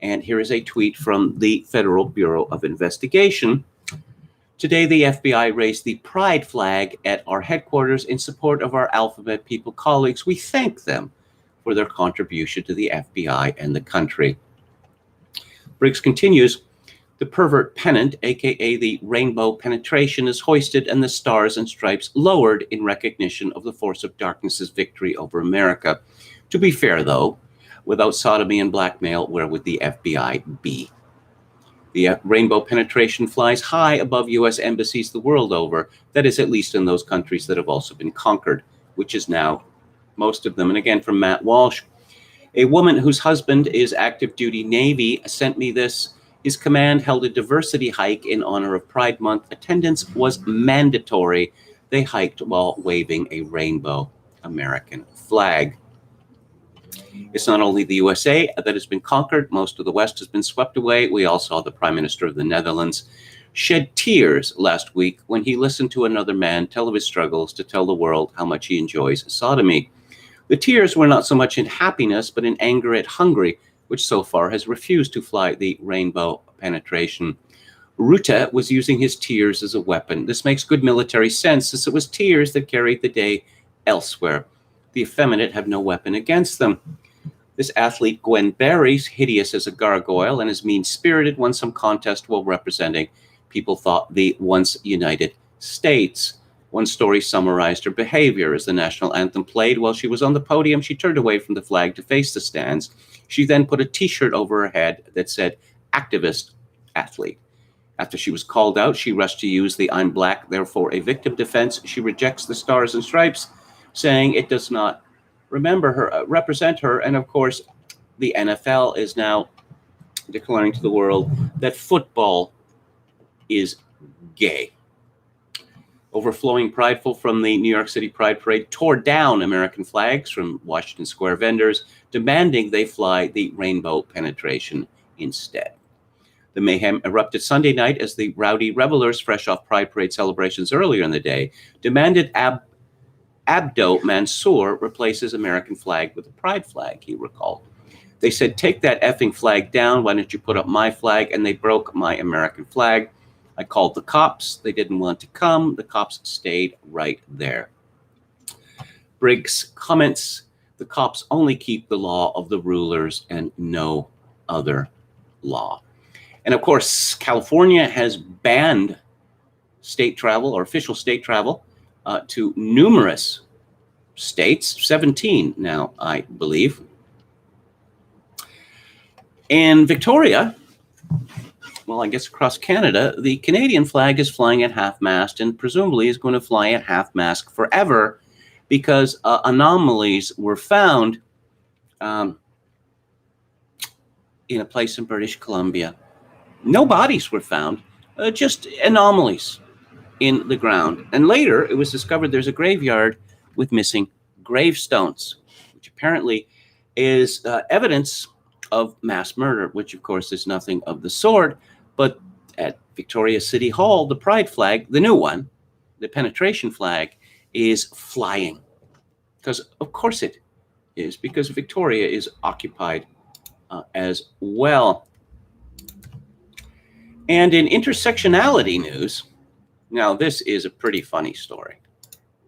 And here is a tweet from the Federal Bureau of Investigation. Today, the FBI raised the pride flag at our headquarters in support of our Alphabet People colleagues. We thank them for their contribution to the FBI and the country. Briggs continues, the pervert pennant, aka the rainbow penetration, is hoisted and the Stars and Stripes lowered in recognition of the force of darkness's victory over America. To be fair, though, without sodomy and blackmail, where would the FBI be? The rainbow penetration flies high above U.S. embassies the world over. That is, at least in those countries that have also been conquered, which is now most of them. And again, from Matt Walsh, a woman whose husband is active duty Navy sent me this. His command held a diversity hike in honor of Pride Month. Attendance was mandatory. They hiked while waving a rainbow American flag. It's not only the USA that has been conquered, most of the West has been swept away. We all saw the Prime Minister of the Netherlands shed tears last week when he listened to another man tell of his struggles to tell the world how much he enjoys sodomy. The tears were not so much in happiness, but in anger at Hungary, which so far has refused to fly the rainbow penetration. Rutte was using his tears as a weapon. This makes good military sense, since it was tears that carried the day elsewhere. The effeminate have no weapon against them. This athlete, Gwen Berry's hideous as a gargoyle and as mean-spirited, won some contest while representing, people thought, the once United States. One story summarized her behavior. As the national anthem played while she was on the podium, she turned away from the flag to face the stands. She then put a T-shirt over her head that said, "Activist Athlete." After she was called out, she rushed to use the "I'm black, therefore a victim" defense. She rejects the stars and stripes, saying it does not represent her. And of course, the NFL is now declaring to the world that football is gay. Overflowing prideful from the New York City Pride Parade tore down American flags from Washington Square vendors, demanding they fly the rainbow penetration instead. The mayhem erupted Sunday night as the rowdy revelers, fresh off Pride Parade celebrations earlier in the day, demanded Abdo Mansour replaces American flag with a pride flag, he recalled. They said, "Take that effing flag down. Why don't you put up my flag?" And they broke my American flag. I called the cops. They didn't want to come. The cops stayed right there. Briggs comments, "The cops only keep the law of the rulers and no other law." And of course, California has banned state travel or official state travel to numerous states, 17 now, I believe. In Victoria, well, I guess across Canada, the Canadian flag is flying at half-mast and presumably is going to fly at half-mast forever because anomalies were found in a place in British Columbia. No bodies were found, just anomalies in the ground. And later, it was discovered there's a graveyard with missing gravestones, which apparently is evidence of mass murder, which of course is nothing of the sort. But at Victoria City Hall, the pride flag, the new one, the penetration flag, is flying. Because of course it is, because Victoria is occupied as well. And in intersectionality news, now this is a pretty funny story.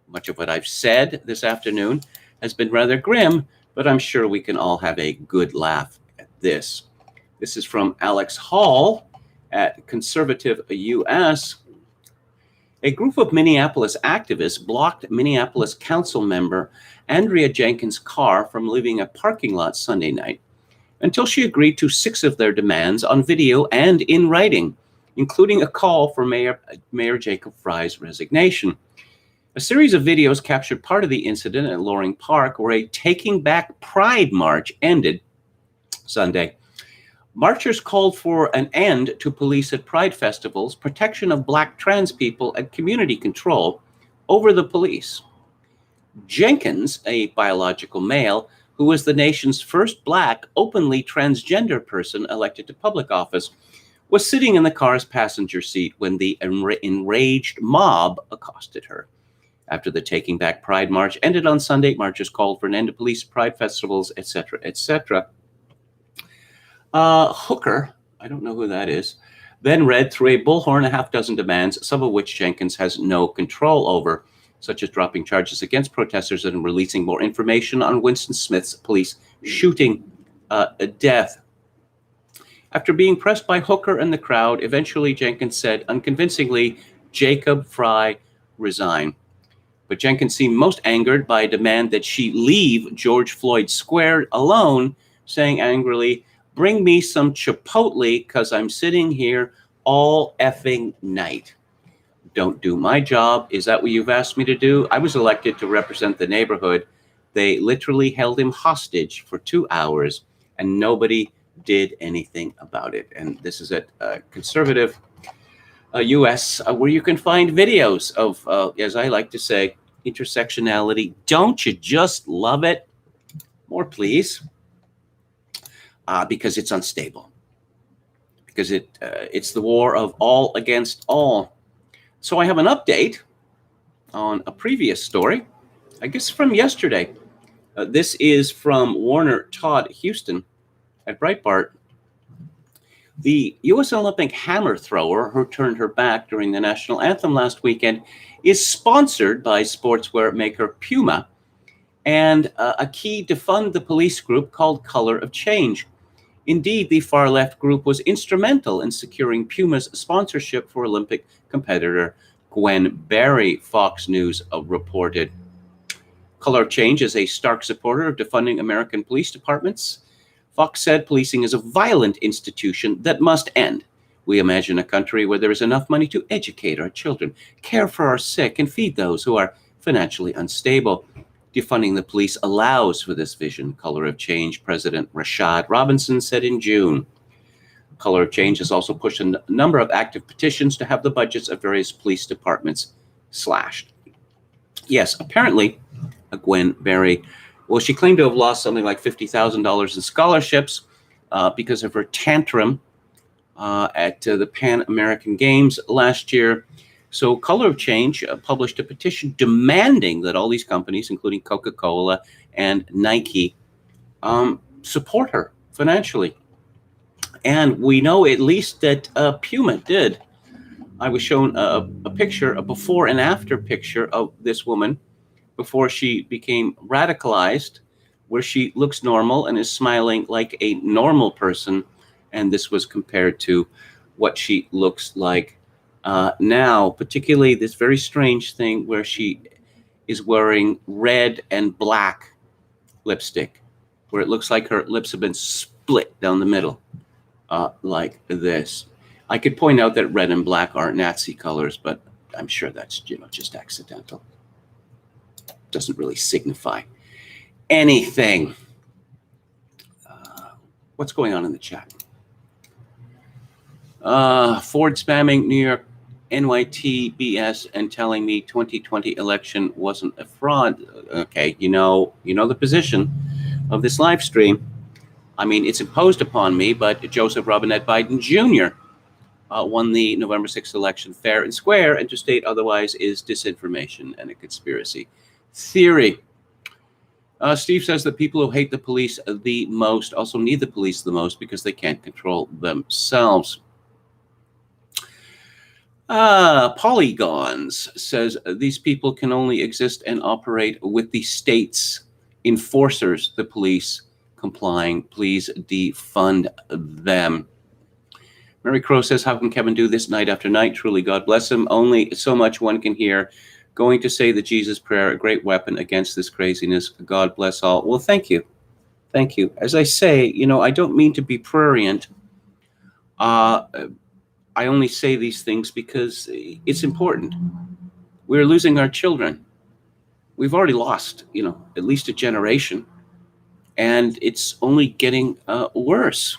Much of what I've said this afternoon has been rather grim, but I'm sure we can all have a good laugh at this. This is from Alex Hall at Conservative US. A group of Minneapolis activists blocked Minneapolis Council member Andrea Jenkins' car from leaving a parking lot Sunday night until she agreed to 6 of their demands on video and in writing, including a call for Mayor Jacob Fry's resignation. A series of videos captured part of the incident at Loring Park, where a Taking Back Pride march ended Sunday. Marchers called for an end to police at Pride festivals, protection of Black trans people, and community control over the police. Jenkins, a biological male, who was the nation's first Black openly transgender person elected to public office, was sitting in the car's passenger seat when the enraged mob accosted her. After the Taking Back Pride march ended on Sunday, marchers called for an end to police pride festivals, etc., etc. Hooker, I don't know who that is, then read through a bullhorn a half dozen demands, some of which Jenkins has no control over, such as dropping charges against protesters and releasing more information on Winston Smith's police shooting death. After being pressed by Hooker and the crowd, eventually Jenkins said, unconvincingly, "Jacob Fry, resign." But Jenkins seemed most angered by a demand that she leave George Floyd Square alone, saying angrily, "Bring me some Chipotle, because I'm sitting here all effing night." Don't do my job. Is that what you've asked me to do? I was elected to represent the neighborhood. They literally held him hostage for 2 hours, and nobody did anything about it. And this is at conservative US, where you can find videos of, as I like to say, intersectionality. Don't you just love it? More, please. Because it's unstable. Because it's the war of all against all. So I have an update on a previous story, I guess from yesterday. This is from Warner Todd Houston at Breitbart. The U.S. Olympic hammer thrower who turned her back during the national anthem last weekend is sponsored by sportswear maker Puma and a key defund the police group called Color of Change. Indeed, the far-left group was instrumental in securing Puma's sponsorship for Olympic competitor Gwen Berry, Fox News reported. Color of Change is a stark supporter of defunding American police departments. Fox said policing is a violent institution that must end. We imagine a country where there is enough money to educate our children, care for our sick, and feed those who are financially unstable. Defunding the police allows for this vision, Color of Change President Rashad Robinson said in June. Color of Change has also pushed a number of active petitions to have the budgets of various police departments slashed. Yes, apparently, Gwen Berry, well, she claimed to have lost something like $50,000 in scholarships because of her tantrum at the Pan American Games last year. So Color of Change published a petition demanding that all these companies, including Coca-Cola and Nike, support her financially. And we know at least that Puma did. I was shown a picture, a before and after picture of this woman before she became radicalized, where she looks normal and is smiling like a normal person. And this was compared to what she looks like now, particularly this very strange thing where she is wearing red and black lipstick, where it looks like her lips have been split down the middle, like this. I could point out that red and black aren't Nazi colors, but I'm sure that's, just accidental. Doesn't really signify anything. What's going on in the chat? Ford spamming New York NYT BS and telling me 2020 election wasn't a fraud. Okay, you know the position of this live stream. I mean, it's imposed upon me, but Joseph Robinette Biden Jr. Won the November 6th election fair and square, and to state otherwise is disinformation and a conspiracy theory. Steve says that people who hate the police the most also need the police the most because they can't control themselves. Polygons says these people can only exist and operate with the state's enforcers, the police, complying. Please defund them. Mary Crow says, how can Kevin do this night after night? Truly, God bless him. Only so much one can hear. Going to say the Jesus prayer, a great weapon against this craziness. God bless all. Well, thank you. Thank you. As I say, I don't mean to be prurient. I only say these things because it's important. We're losing our children. We've already lost, at least a generation. And it's only getting worse.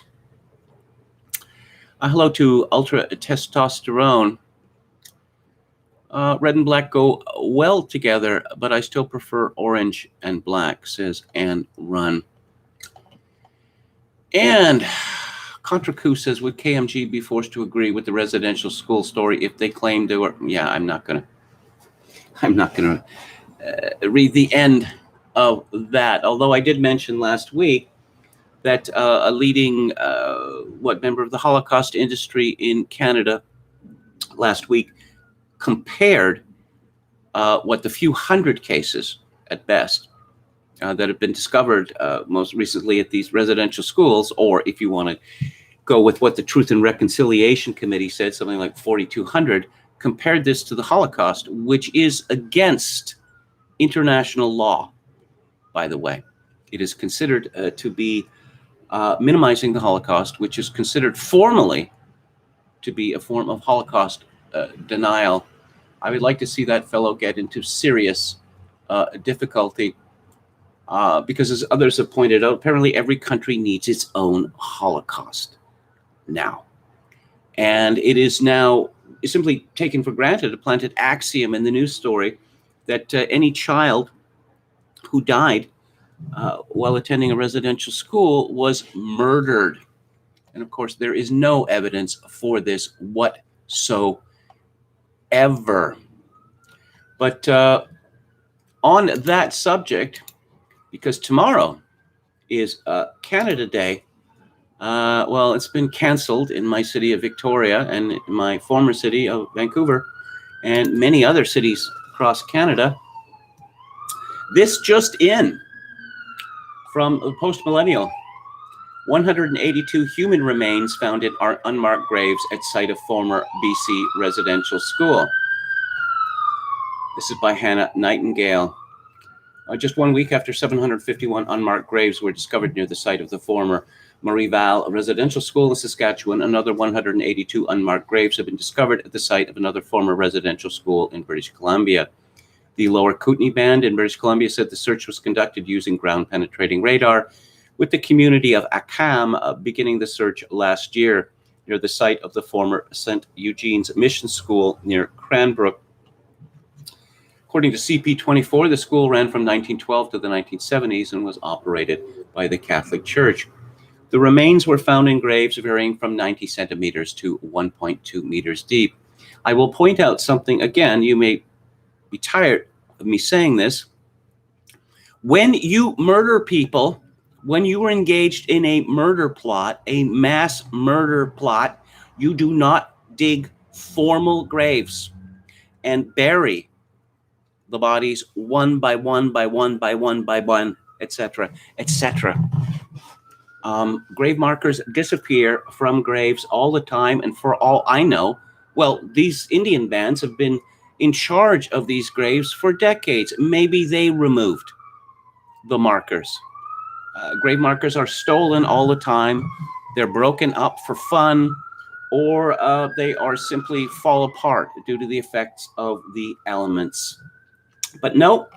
Hello to Ultra Testosterone. Red and black go well together, but I still prefer orange and black, says Anne Run. And Contra Coup says, would KMG be forced to agree with the residential school story if they claim they were? Yeah, I'm not gonna read the end of that. Although I did mention last week that a leading member of the Holocaust industry in Canada last week compared what the few hundred cases at best that have been discovered most recently at these residential schools, or if you want to go with what the Truth and Reconciliation Committee said, something like 4,200, compared this to the Holocaust, which is against international law, by the way. It is considered to be minimizing the Holocaust, which is considered formally to be a form of Holocaust denial. I would like to see that fellow get into serious difficulty. because as others have pointed out, apparently every country needs its own Holocaust now. And it is now simply taken for granted, a planted axiom in the news story, that any child who died while attending a residential school was murdered. And of course, there is no evidence for this whatsoever. But on that subject, because tomorrow is Canada Day, well, it's been canceled in my city of Victoria and in my former city of Vancouver and many other cities across Canada. This just in from Post-Millennial. 182 human remains found in unmarked graves at site of former BC residential school. This is by Hannah Nightingale. Just 1 week after 751 unmarked graves were discovered near the site of the former Marie Val residential school in Saskatchewan, another 182 unmarked graves have been discovered at the site of another former residential school in British Columbia. The Lower Kootenay Band in British Columbia said the search was conducted using ground-penetrating radar, with the community of Akam beginning the search last year near the site of the former St. Eugene's Mission School near Cranbrook. According to CP24, the school ran from 1912 to the 1970s and was operated by the Catholic Church. The remains were found in graves varying from 90 centimeters to 1.2 meters deep. I will point out something again. You may be tired of me saying this. When you murder people, when you are engaged in a murder plot, a mass murder plot, you do not dig formal graves and bury the bodies one by one by one by one by one, etc., etc. Grave markers disappear from graves all the time, and for all I know, well, these Indian bands have been in charge of these graves for decades. Maybe they removed the markers. Grave markers are stolen all the time. They're broken up for fun, or they are simply fall apart due to the effects of the elements. But no,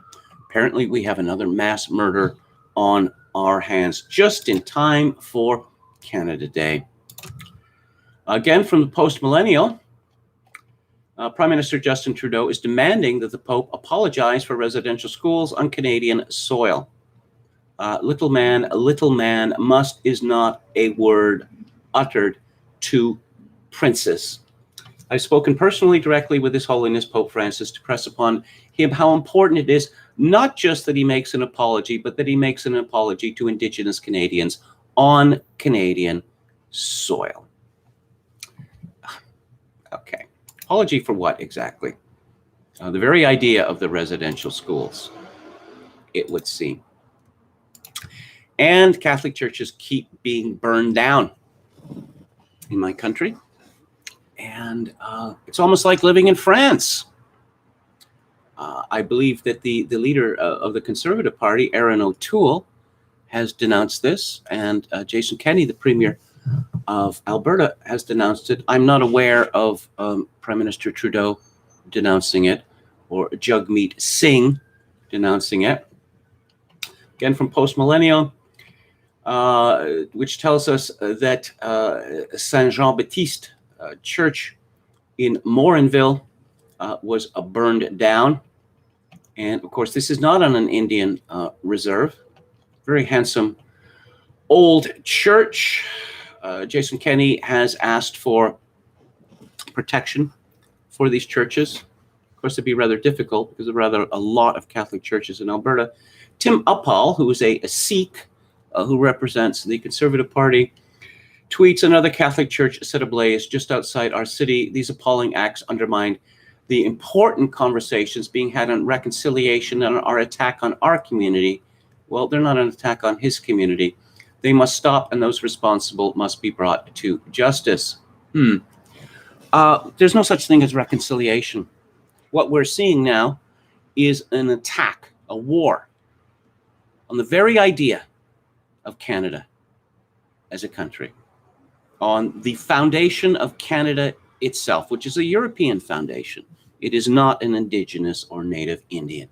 apparently we have another mass murder on our hands, just in time for Canada Day. Again, from the Post-Millennial, Prime Minister Justin Trudeau is demanding that the Pope apologize for residential schools on Canadian soil. Little man must is not a word uttered to princes. I've spoken personally directly with His Holiness Pope Francis to press upon him how important it is not just that he makes an apology, but that he makes an apology to Indigenous Canadians on Canadian soil. Okay. Apology for what exactly? The very idea of the residential schools, it would seem. And Catholic churches keep being burned down in my country. And it's almost like living in France. I believe that the leader of the Conservative Party, Erin O'Toole, has denounced this, and Jason Kenney, the Premier of Alberta, has denounced it. I'm not aware of Prime Minister Trudeau denouncing it, or Jagmeet Singh denouncing it. Again, from Post-Millennial, which tells us that Saint Jean-Baptiste Church in Morinville was burned down. And of course, this is not on an Indian reserve. Very handsome old church. Jason Kenney has asked for protection for these churches. Of course, it'd be rather difficult because there are a lot of Catholic churches in Alberta. Tim Uppal, who is a Sikh who represents the Conservative Party, tweets, another Catholic church set ablaze just outside our city. These appalling acts undermine the important conversations being had on reconciliation and our attack on our community. Well, they're not an attack on his community. They must stop, and those responsible must be brought to justice. There's no such thing as reconciliation. What we're seeing now is an attack, a war, on the very idea of Canada as a country, on the foundation of Canada itself, which is a European foundation. It is not an Indigenous or Native Indian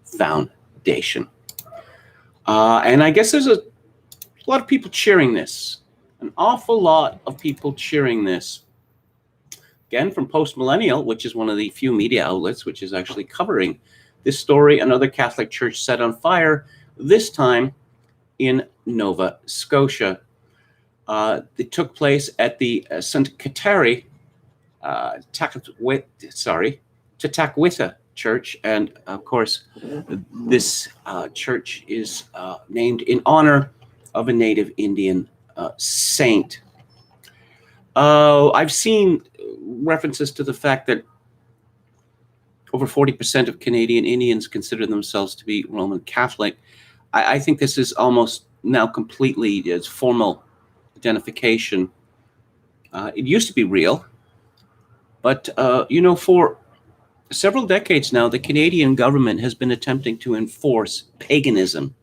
foundation. And I guess there's a lot of people cheering this, an awful lot of people cheering this. Again, from Post Millennial, which is one of the few media outlets which is actually covering this story, another Catholic church set on fire, this time in Nova Scotia. It took place at the St. Kateri Tatakwitha Church, and of course, this church is named in honor of a native Indian saint. I've seen references to the fact that over 40% of Canadian Indians consider themselves to be Roman Catholic. I think this is almost now completely as formal identification. It used to be real, but for several decades now, the Canadian government has been attempting to enforce paganism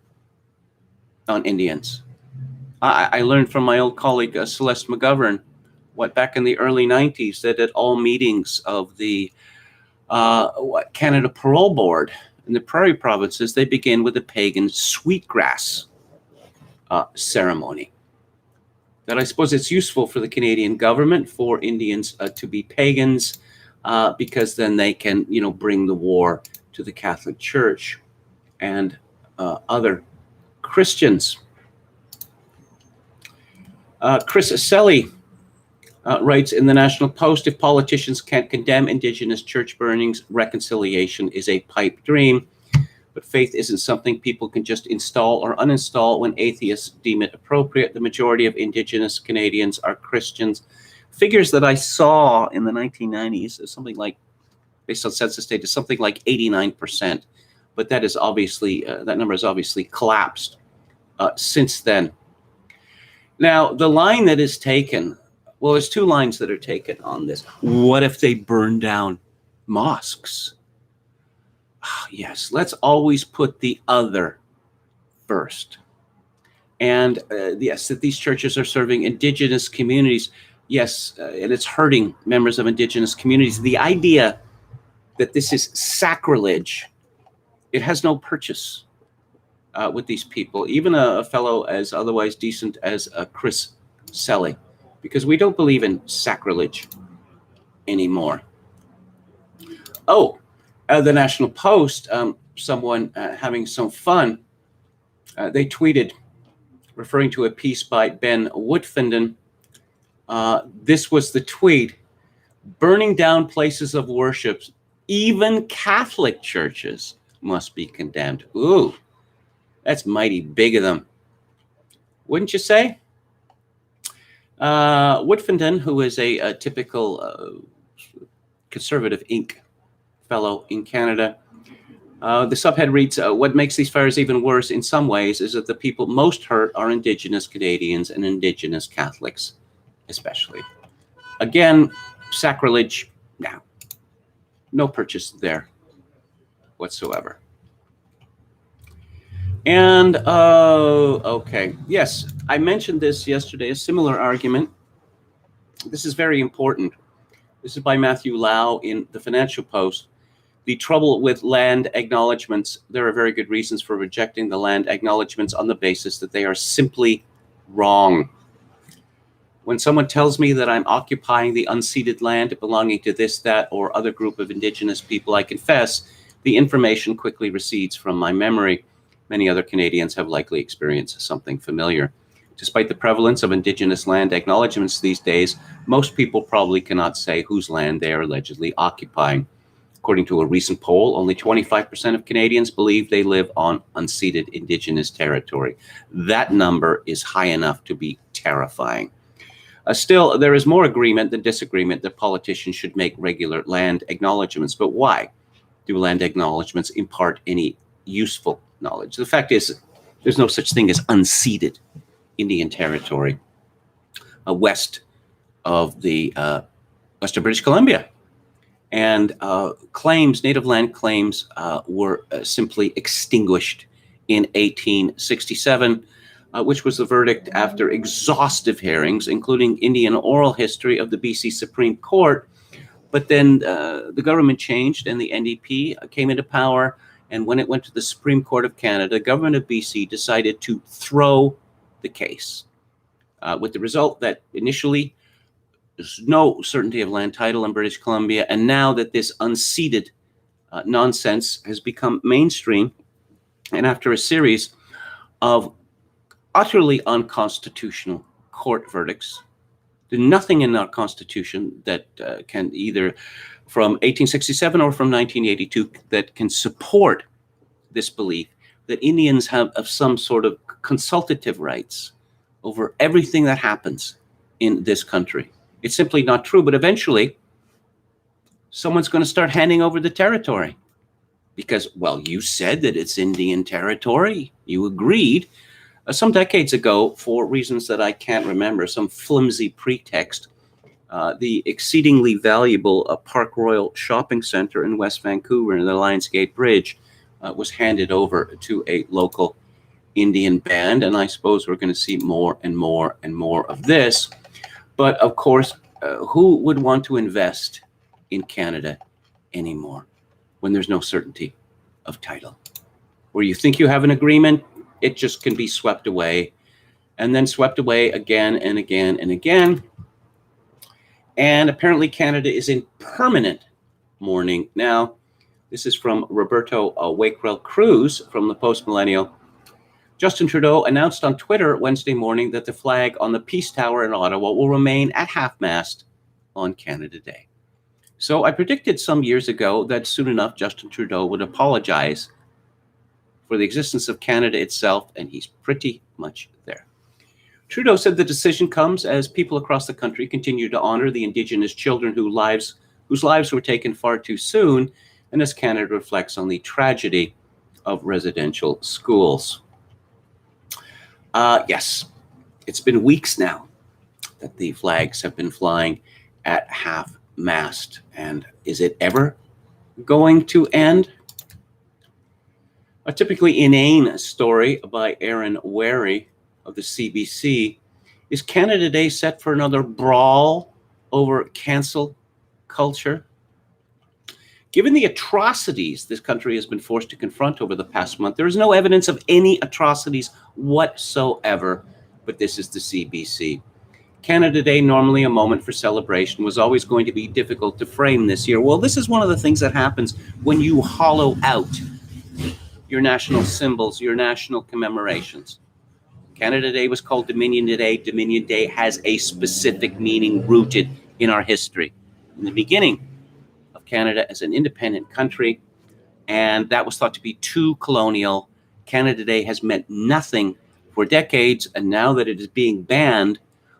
on Indians. I learned from my old colleague Celeste McGovern, back in the early 90s, that at all meetings of the Canada Parole Board in the Prairie provinces, they begin with a pagan sweetgrass ceremony. That I suppose it's useful for the Canadian government for Indians to be pagans, because then they can, bring the war to the Catholic Church and other Christians. Chris Selly writes in the National Post, if politicians can't condemn Indigenous church burnings, reconciliation is a pipe dream. But faith isn't something people can just install or uninstall when atheists deem it appropriate. The majority of Indigenous Canadians are Christians. Figures that I saw in the 1990s is something like, based on census data, something like 89%. But that is obviously, that number has obviously collapsed since then. Now, the line that is taken, well, there's two lines that are taken on this. What if they burn down mosques? Yes, let's always put the other first. And yes, that these churches are serving Indigenous communities. Yes, and it's hurting members of Indigenous communities. The idea that this is sacrilege, it has no purchase with these people, even a fellow as otherwise decent as Chris Selly, because we don't believe in sacrilege anymore. The National Post, someone having some fun, they tweeted, referring to a piece by Ben Woodfinden. This was the tweet: burning down places of worship, even Catholic churches, must be condemned. Ooh, that's mighty big of them, wouldn't you say? Woodfinden, who is a typical conservative Inc. fellow in Canada, the subhead reads, what makes these fires even worse in some ways is that the people most hurt are Indigenous Canadians and Indigenous Catholics, especially. Again, sacrilege, no purchase there whatsoever. And, okay, yes, I mentioned this yesterday, a similar argument. This is very important. This is by Matthew Lau in the Financial Post. The trouble with land acknowledgments, there are very good reasons for rejecting the land acknowledgments on the basis that they are simply wrong. When someone tells me that I'm occupying the unceded land belonging to this, that, or other group of Indigenous people, I confess the information quickly recedes from my memory. Many other Canadians have likely experienced something familiar. Despite the prevalence of Indigenous land acknowledgements these days, most people probably cannot say whose land they are allegedly occupying. According to a recent poll, only 25% of Canadians believe they live on unceded Indigenous territory. That number is high enough to be terrifying. Still, there is more agreement than disagreement that politicians should make regular land acknowledgements. But why do land acknowledgements impart any useful knowledge? The fact is, there's no such thing as unceded Indian territory west of the western British Columbia. And native land claims were simply extinguished in 1867, which was the verdict after exhaustive hearings, including Indian oral history of the BC Supreme Court. But then the government changed and the NDP came into power, And when it went to the Supreme Court of Canada, the government of BC decided to throw the case, with the result that initially there's no certainty of land title in British Columbia, and now that this unceded nonsense has become mainstream, and after a series of utterly unconstitutional court verdicts, there's nothing in our Constitution that can either from 1867 or from 1982 that can support this belief that Indians have some sort of consultative rights over everything that happens in this country. It's simply not true, but eventually someone's going to start handing over the territory because, well, you said that it's Indian territory. You agreed. Some decades ago, for reasons that I can't remember, some flimsy pretext, the exceedingly valuable Park Royal Shopping Center in West Vancouver and the Lionsgate Bridge was handed over to a local Indian band. And I suppose we're going to see more and more and more of this. But of course, who would want to invest in Canada anymore when there's no certainty of title? Where you think you have an agreement, it just can be swept away and then swept away again and again and again. And apparently Canada is in permanent mourning now. This is from Roberto Wakerell Cruz from the Post Millennial. Justin Trudeau announced on Twitter Wednesday morning that the flag on the Peace Tower in Ottawa will remain at half-mast on Canada Day. So I predicted some years ago that soon enough Justin Trudeau would apologize for the existence of Canada itself, and he's pretty much there. Trudeau said the decision comes as people across the country continue to honor the Indigenous children whose lives were taken far too soon, and as Canada reflects on the tragedy of residential schools. Yes, it's been weeks now that the flags have been flying at half-mast. And is it ever going to end? A typically inane story by Aaron Wary of the CBC. Is Canada Day set for another brawl over cancel culture? Given the atrocities this country has been forced to confront over the past month, there is no evidence of any atrocities whatsoever, but this is the CBC. Canada Day, normally a moment for celebration, was always going to be difficult to frame this year. Well, this is one of the things that happens when you hollow out your national symbols, your national commemorations. Canada Day was called Dominion Day. Dominion Day has a specific meaning rooted in our history. In the beginning of Canada as an independent country, and that was thought to be too colonial. Canada Day has meant nothing for decades, and now that it is being banned,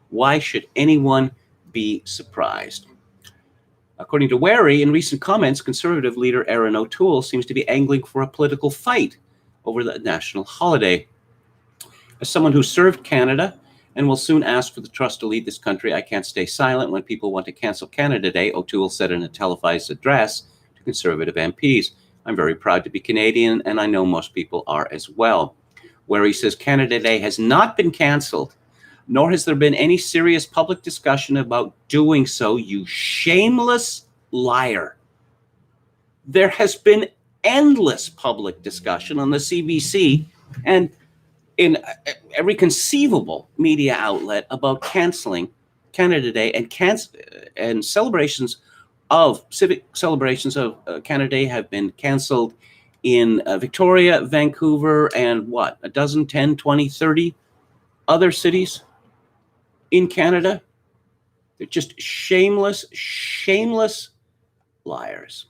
why should anyone be surprised? According to Wary, in recent comments, Conservative leader Erin O'Toole seems to be angling for a political fight over the national holiday. As someone who served Canada and will soon ask for the trust to lead this country, I can't stay silent when people want to cancel Canada Day, O'Toole said in a televised address to Conservative MPs. I'm very proud to be Canadian, and I know most people are as well. Wary says Canada Day has not been canceled, nor has there been any serious public discussion about doing so, you shameless liar. There has been endless public discussion on the CBC and in every conceivable media outlet about canceling Canada Day and celebrations of civic celebrations of Canada Day have been canceled in Victoria, Vancouver, and a dozen, 10, 20, 30 other cities in Canada. They're just shameless liars.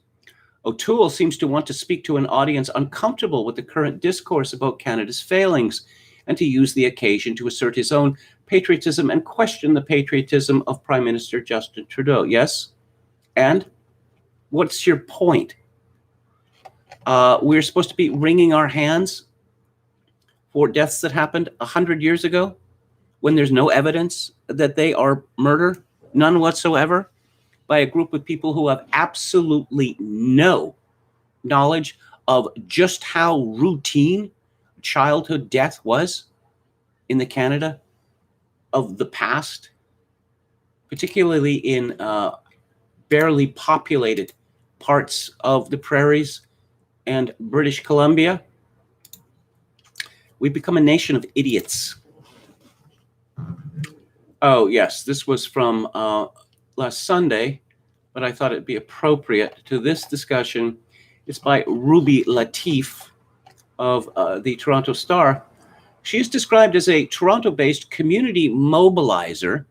O'Toole seems to want to speak to an audience uncomfortable with the current discourse about Canada's failings and to use the occasion to assert his own patriotism and question the patriotism of Prime Minister Justin Trudeau. Yes? And what's your point? We're supposed to be wringing our hands for deaths that happened 100 years ago when there's no evidence that they are murder, none whatsoever, by a group of people who have absolutely no knowledge of just how routine childhood death was in the Canada of the past, particularly in barely populated parts of the prairies and British Columbia. We've become a nation of idiots. Oh, yes, this was from last Sunday, but I thought it'd be appropriate to this discussion. It's by Ruby Latif of the Toronto Star. She is described as a Toronto-based community mobilizer,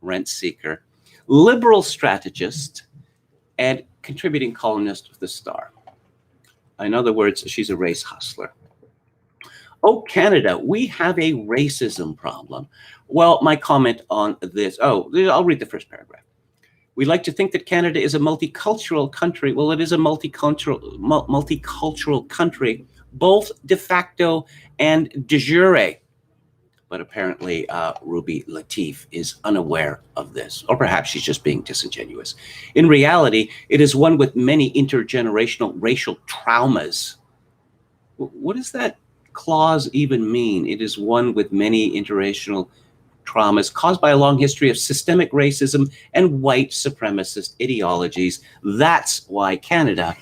rent seeker, liberal strategist, and contributing columnist of the Star. In other words, she's a race hustler. Oh, Canada, we have a racism problem. Well, my comment on this, I'll read the first paragraph. We like to think that Canada is a multicultural country. Well, it is a multicultural country, both de facto and de jure. But apparently, Ruby Latif is unaware of this, or perhaps she's just being disingenuous. In reality, it is one with many intergenerational racial traumas. What does that clause even mean? It is one with many intergenerational traumas caused by a long history of systemic racism and white supremacist ideologies. That's why Canada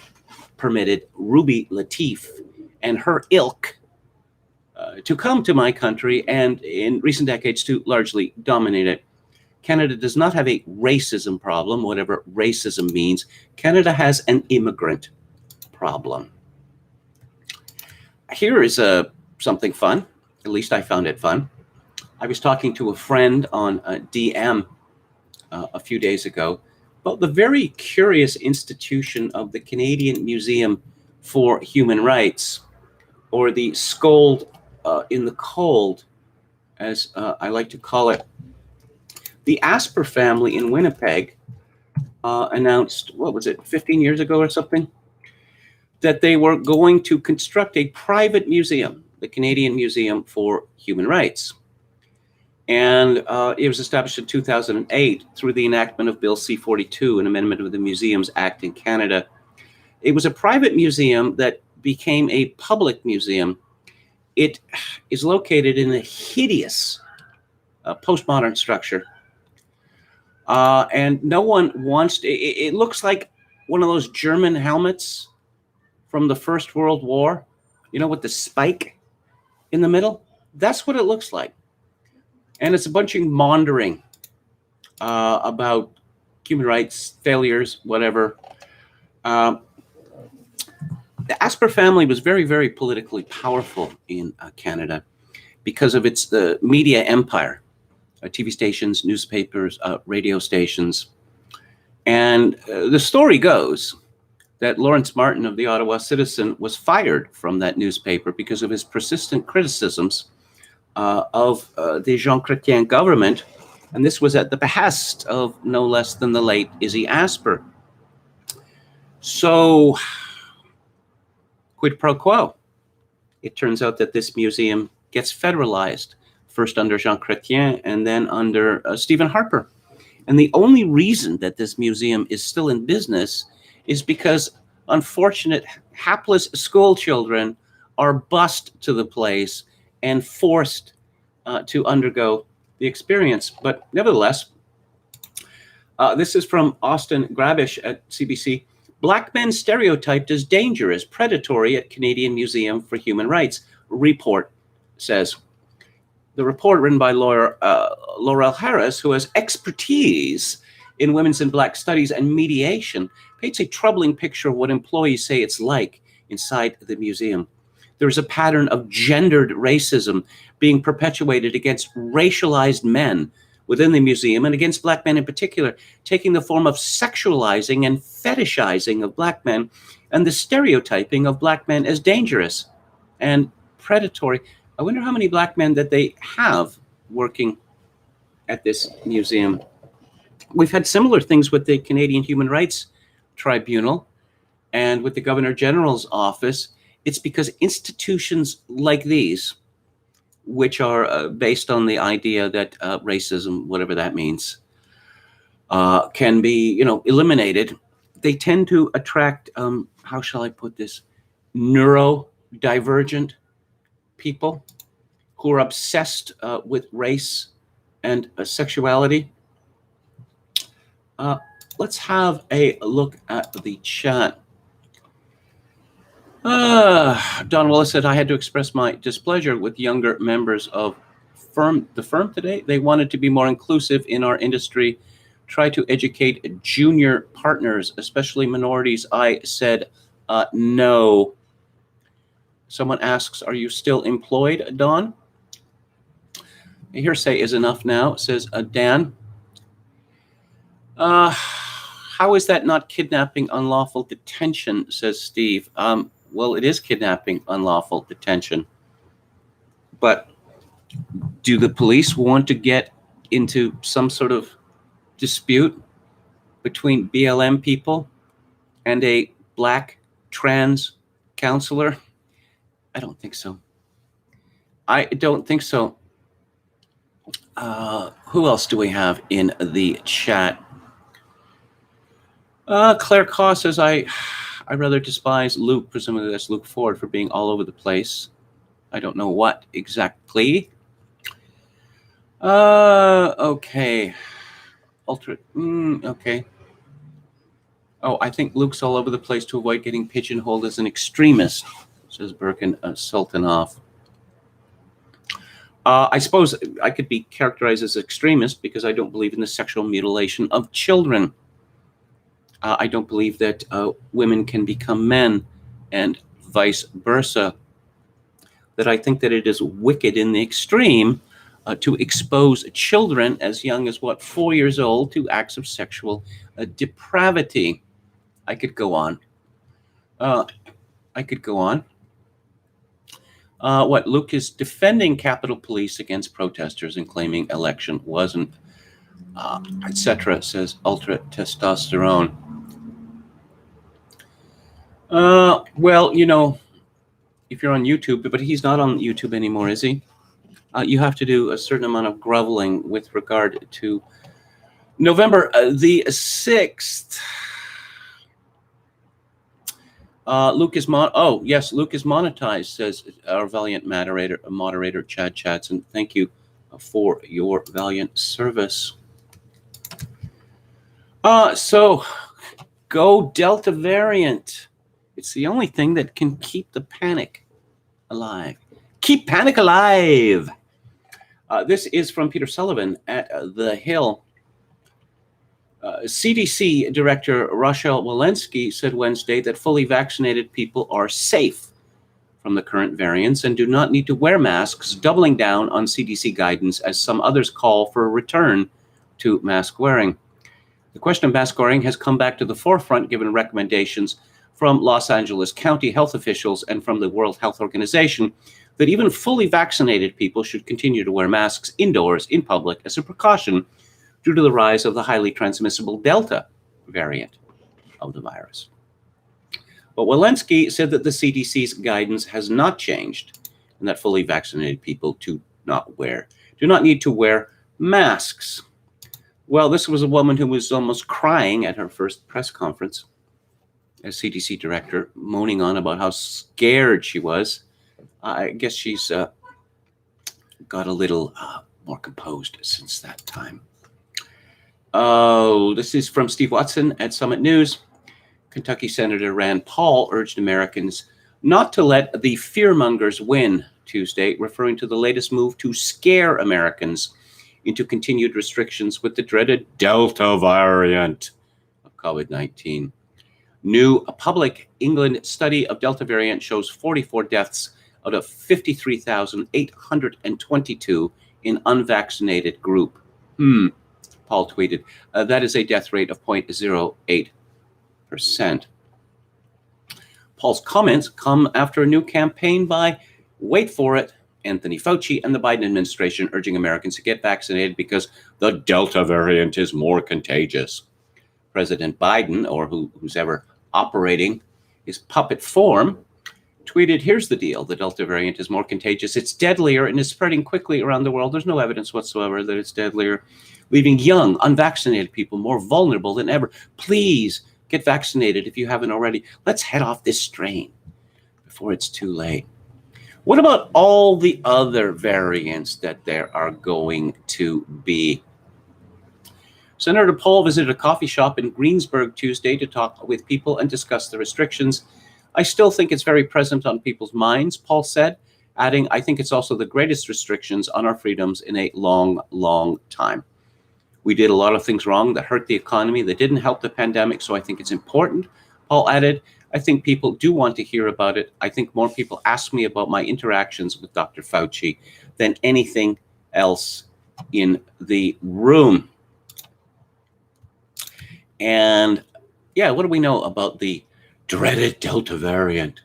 permitted Ruby Latif and her ilk to come to my country and in recent decades to largely dominate it. Canada does not have a racism problem, whatever racism means. Canada has an immigrant problem. Here is something fun. At least I found it fun. I was talking to a friend on DM a few days ago about the very curious institution of the Canadian Museum for Human Rights, or the Scold in the Cold, as I like to call it. The Asper family in Winnipeg announced, 15 years ago or something, that they were going to construct a private museum, the Canadian Museum for Human Rights. And it was established in 2008 through the enactment of Bill C-42, an amendment of the Museums Act in Canada. It was a private museum that became a public museum. It is located in a hideous postmodern structure. And no one wants to, it looks like one of those German helmets from the First World War, you know, with the spike in the middle. That's what it looks like. And it's a bunch of maundering about human rights, failures, whatever. The Asper family was very, very politically powerful in Canada because of its media empire, TV stations, newspapers, radio stations. And the story goes that Lawrence Martin of the Ottawa Citizen was fired from that newspaper because of his persistent criticisms of the Jean Chrétien government. And this was at the behest of no less than the late Izzy Asper. So, quid pro quo. It turns out that this museum gets federalized, first under Jean Chrétien and then under Stephen Harper. And the only reason that this museum is still in business is because unfortunate, hapless school children are bused to the place and forced to undergo the experience. But nevertheless, this is from Austin Grabish at CBC. Black men stereotyped as dangerous, predatory at Canadian Museum for Human Rights report says. The report, written by lawyer Laurel Harris, who has expertise in women's and Black studies and mediation, paints a troubling picture of what employees say it's like inside the museum. There is a pattern of gendered racism being perpetuated against racialized men within the museum and against Black men in particular, taking the form of sexualizing and fetishizing of Black men and the stereotyping of Black men as dangerous and predatory. I wonder how many Black men that they have working at this museum. We've had similar things with the Canadian Human Rights Tribunal and with the Governor General's office. It's because institutions like these, which are based on the idea that racism, whatever that means, can be, eliminated. They tend to attract, how shall I put this, neurodivergent people who are obsessed with race and sexuality. Let's have a look at the chat. Don Willis said, I had to express my displeasure with younger members of the firm today. They wanted to be more inclusive in our industry, try to educate junior partners, especially minorities. I said, no. Someone asks, are you still employed, Don? Hearsay is enough now, says Dan. How is that not kidnapping, unlawful detention, says Steve. Well, it is kidnapping, unlawful detention. But do the police want to get into some sort of dispute between BLM people and a black trans counselor? I don't think so. I don't think so. Who else do we have in the chat? Claire Caw says, I rather despise Luke, presumably that's Luke Ford, for being all over the place. I don't know what exactly. Okay. Okay. Oh, I think Luke's all over the place to avoid getting pigeonholed as an extremist, says Birkin Sultanov. I suppose I could be characterized as extremist because I don't believe in the sexual mutilation of children. I don't believe that women can become men and vice versa. That I think that it is wicked in the extreme to expose children as young as, 4 years old to acts of sexual depravity. I could go on. Luke is defending Capitol Police against protesters and claiming election wasn't, etc., says Ultra Testosterone. Well, if you're on YouTube, but he's not on YouTube anymore, is he? You have to do a certain amount of groveling with regard to November the 6th. Luke is monetized, says our valiant moderator Chad Chadson. Thank you for your valiant service. So go Delta variant. It's the only thing that can keep the panic alive. Keep panic alive. This is from Peter Sullivan at The Hill. CDC Director Rochelle Walensky said Wednesday that fully vaccinated people are safe from the current variants and do not need to wear masks, doubling down on CDC guidance as some others call for a return to mask wearing. The question of mask wearing has come back to the forefront given recommendations from Los Angeles County health officials and from the World Health Organization that even fully vaccinated people should continue to wear masks indoors in public as a precaution due to the rise of the highly transmissible Delta variant of the virus. But Walensky said that the CDC's guidance has not changed and that fully vaccinated people do not need to wear masks. Well, this was a woman who was almost crying at her first press conference as CDC director, moaning on about how scared she was. I guess she's got a little more composed since that time. Oh, this is from Steve Watson at Summit News. Kentucky Senator Rand Paul urged Americans not to let the fearmongers win Tuesday, referring to the latest move to scare Americans into continued restrictions with the dreaded Delta variant of COVID-19. New Public England study of Delta variant shows 44 deaths out of 53,822 in unvaccinated group. Paul tweeted, that is a death rate of 0.08%. Paul's comments come after a new campaign by, wait for it, Anthony Fauci and the Biden administration urging Americans to get vaccinated because the Delta variant is more contagious. President Biden, or who's ever operating his puppet form, tweeted, here's the deal. The Delta variant is more contagious. It's deadlier and is spreading quickly around the world. There's no evidence whatsoever that it's deadlier, leaving young, unvaccinated people more vulnerable than ever. Please get vaccinated if you haven't already. Let's head off this strain before it's too late. What about all the other variants that there are going to be? Senator Paul visited a coffee shop in Greensburg Tuesday to talk with people and discuss the restrictions I still think it's very present on people's minds, Paul said, adding, I think it's also the greatest restrictions on our freedoms in a long, long time. We did a lot of things wrong that hurt the economy, that didn't help the pandemic, so I think it's important. Paul added, I think people do want to hear about it. I think more people ask me about my interactions with Dr. Fauci than anything else in the room. And yeah, what do we know about the dreaded Delta variant?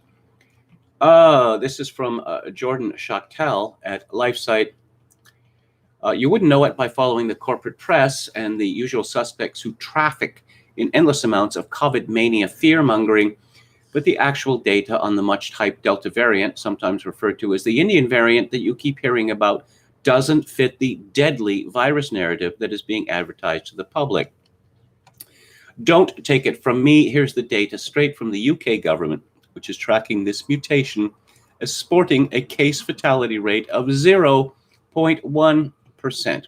This is from Jordan Schachtel at LifeSite. You wouldn't know it by following the corporate press and the usual suspects who traffic in endless amounts of COVID mania fear-mongering, but the actual data on the much-hyped Delta variant, sometimes referred to as the Indian variant that you keep hearing about, doesn't fit the deadly virus narrative that is being advertised to the public. Don't take it from me. Here's the data straight from the UK government, which is tracking this mutation as sporting a case fatality rate of 0.1%.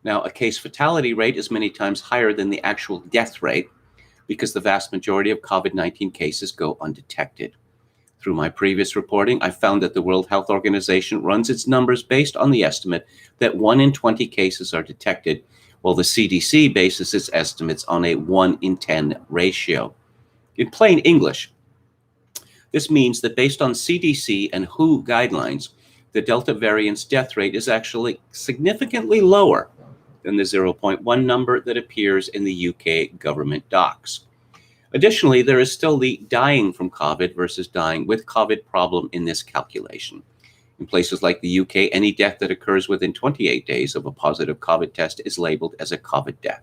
Now, a case fatality rate is many times higher than the actual death rate because the vast majority of COVID-19 cases go undetected. Through my previous reporting, I found that the World Health Organization runs its numbers based on the estimate that 1 in 20 cases are detected, while the CDC bases its estimates on a 1 in 10 ratio. In plain English, this means that based on CDC and WHO guidelines, the Delta variant's death rate is actually significantly lower than the 0.1 number that appears in the UK government docs. Additionally, there is still the dying from COVID versus dying with COVID problem in this calculation. In places like the UK, any death that occurs within 28 days of a positive COVID test is labeled as a COVID death.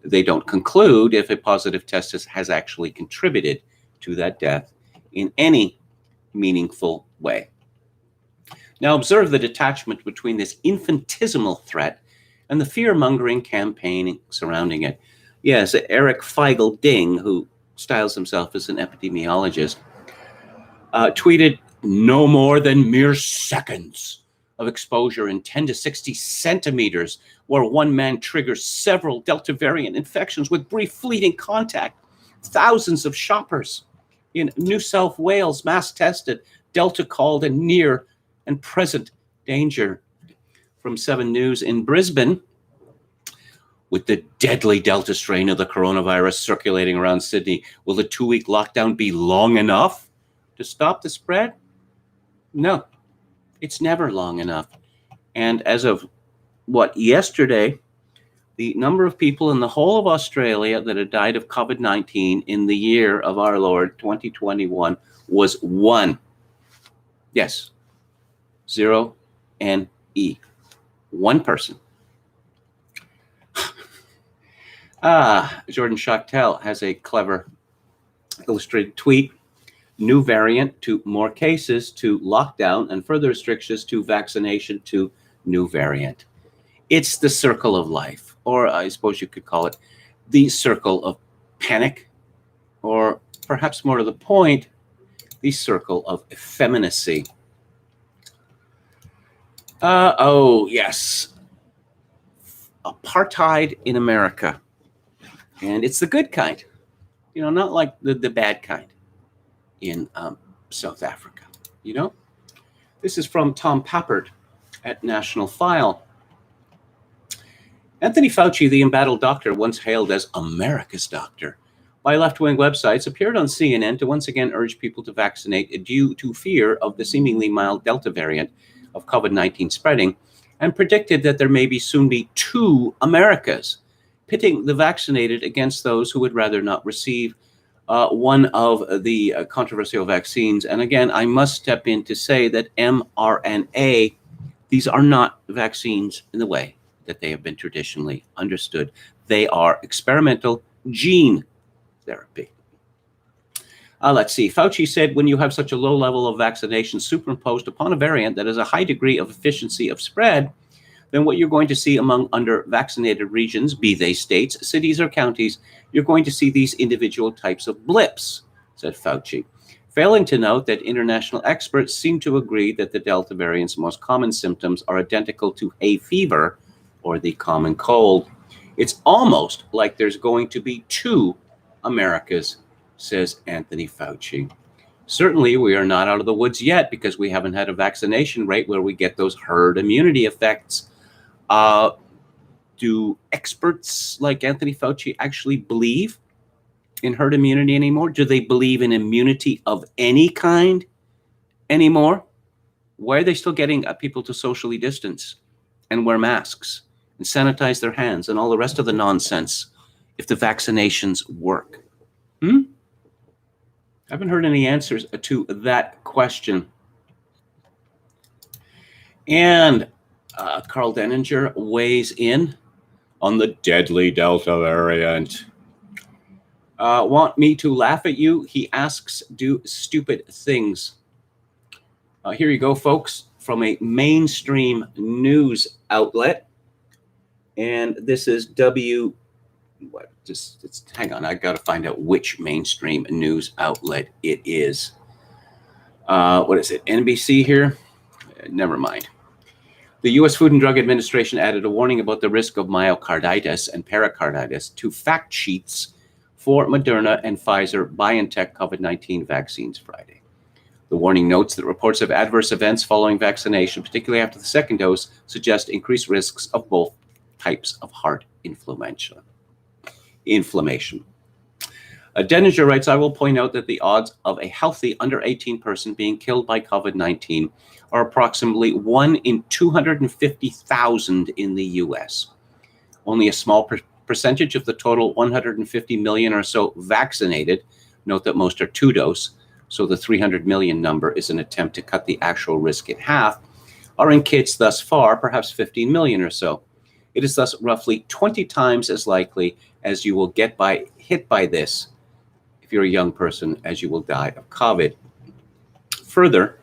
They don't conclude if a positive test has actually contributed to that death in any meaningful way. Now observe the detachment between this infinitesimal threat and the fear-mongering campaign surrounding it. Yes, Eric Feigl Ding, who styles himself as an epidemiologist, tweeted, no more than mere seconds of exposure in 10 to 60 centimeters, where one man triggers several Delta variant infections with brief fleeting contact. Thousands of shoppers in New South Wales mass tested, Delta called a near and present danger. From 7 News in Brisbane, with the deadly Delta strain of the coronavirus circulating around Sydney, will the 2-week lockdown be long enough to stop the spread? No, it's never long enough. And as of yesterday, the number of people in the whole of Australia that had died of COVID-19 in the year of our Lord 2021 was 1. Yes, 0 and E. 1 person. Jordan Schachtel has a clever illustrated tweet. New variant to more cases to lockdown and further restrictions to vaccination to new variant. It's the circle of life, or I suppose you could call it the circle of panic, or perhaps more to the point, the circle of effeminacy. Oh, yes. Apartheid in America. And it's the good kind, not like the bad kind in South Africa, This is from Tom Pappert at National File. Anthony Fauci, the embattled doctor, once hailed as America's doctor by left-wing websites, appeared on CNN to once again urge people to vaccinate due to fear of the seemingly mild Delta variant of COVID-19 spreading, and predicted that there may soon be 2 Americas, pitting the vaccinated against those who would rather not receive one of the controversial vaccines. And again, I must step in to say that mRNA, these are not vaccines in the way that they have been traditionally understood. They are experimental gene therapy. Let's see. Fauci said, when you have such a low level of vaccination superimposed upon a variant that has a high degree of efficiency of spread, then what you're going to see among under-vaccinated regions, be they states, cities, or counties, you're going to see these individual types of blips, said Fauci, failing to note that international experts seem to agree that the Delta variant's most common symptoms are identical to hay fever or the common cold. It's almost like there's going to be 2 Americas, says Anthony Fauci. Certainly, we are not out of the woods yet because we haven't had a vaccination rate where we get those herd immunity effects. Do experts like Anthony Fauci actually believe in herd immunity anymore? Do they believe in immunity of any kind anymore? Why are they still getting people to socially distance and wear masks and sanitize their hands and all the rest of the nonsense if the vaccinations work? I haven't heard any answers to that question. And Carl Denninger weighs in on the deadly Delta variant. Want me to laugh at you? He asks, do stupid things. Here you go, folks, from a mainstream news outlet. And this is hang on, I got to find out which mainstream news outlet it is. What is it, NBC here? Never mind. The U.S. Food and Drug Administration added a warning about the risk of myocarditis and pericarditis to fact sheets for Moderna and Pfizer BioNTech COVID-19 vaccines Friday. The warning notes that reports of adverse events following vaccination, particularly after the second dose, suggest increased risks of both types of heart inflammation. Denninger writes, I will point out that the odds of a healthy under 18 person being killed by COVID-19 are approximately 1 in 250,000 in the US. Only a small percentage of the total 150 million or so vaccinated, note that most are two-dose, so the 300 million number is an attempt to cut the actual risk in half, are in kids thus far, perhaps 15 million or so. It is thus roughly 20 times as likely as you will get hit by this if you're a young person as you will die of COVID. Further,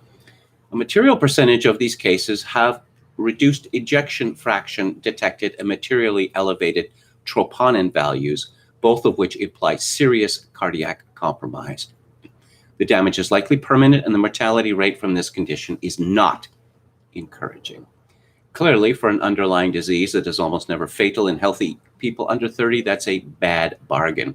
a material percentage of these cases have reduced ejection fraction detected and materially elevated troponin values, both of which imply serious cardiac compromise. The damage is likely permanent, and the mortality rate from this condition is not encouraging. Clearly, for an underlying disease that is almost never fatal in healthy people under 30, that's a bad bargain.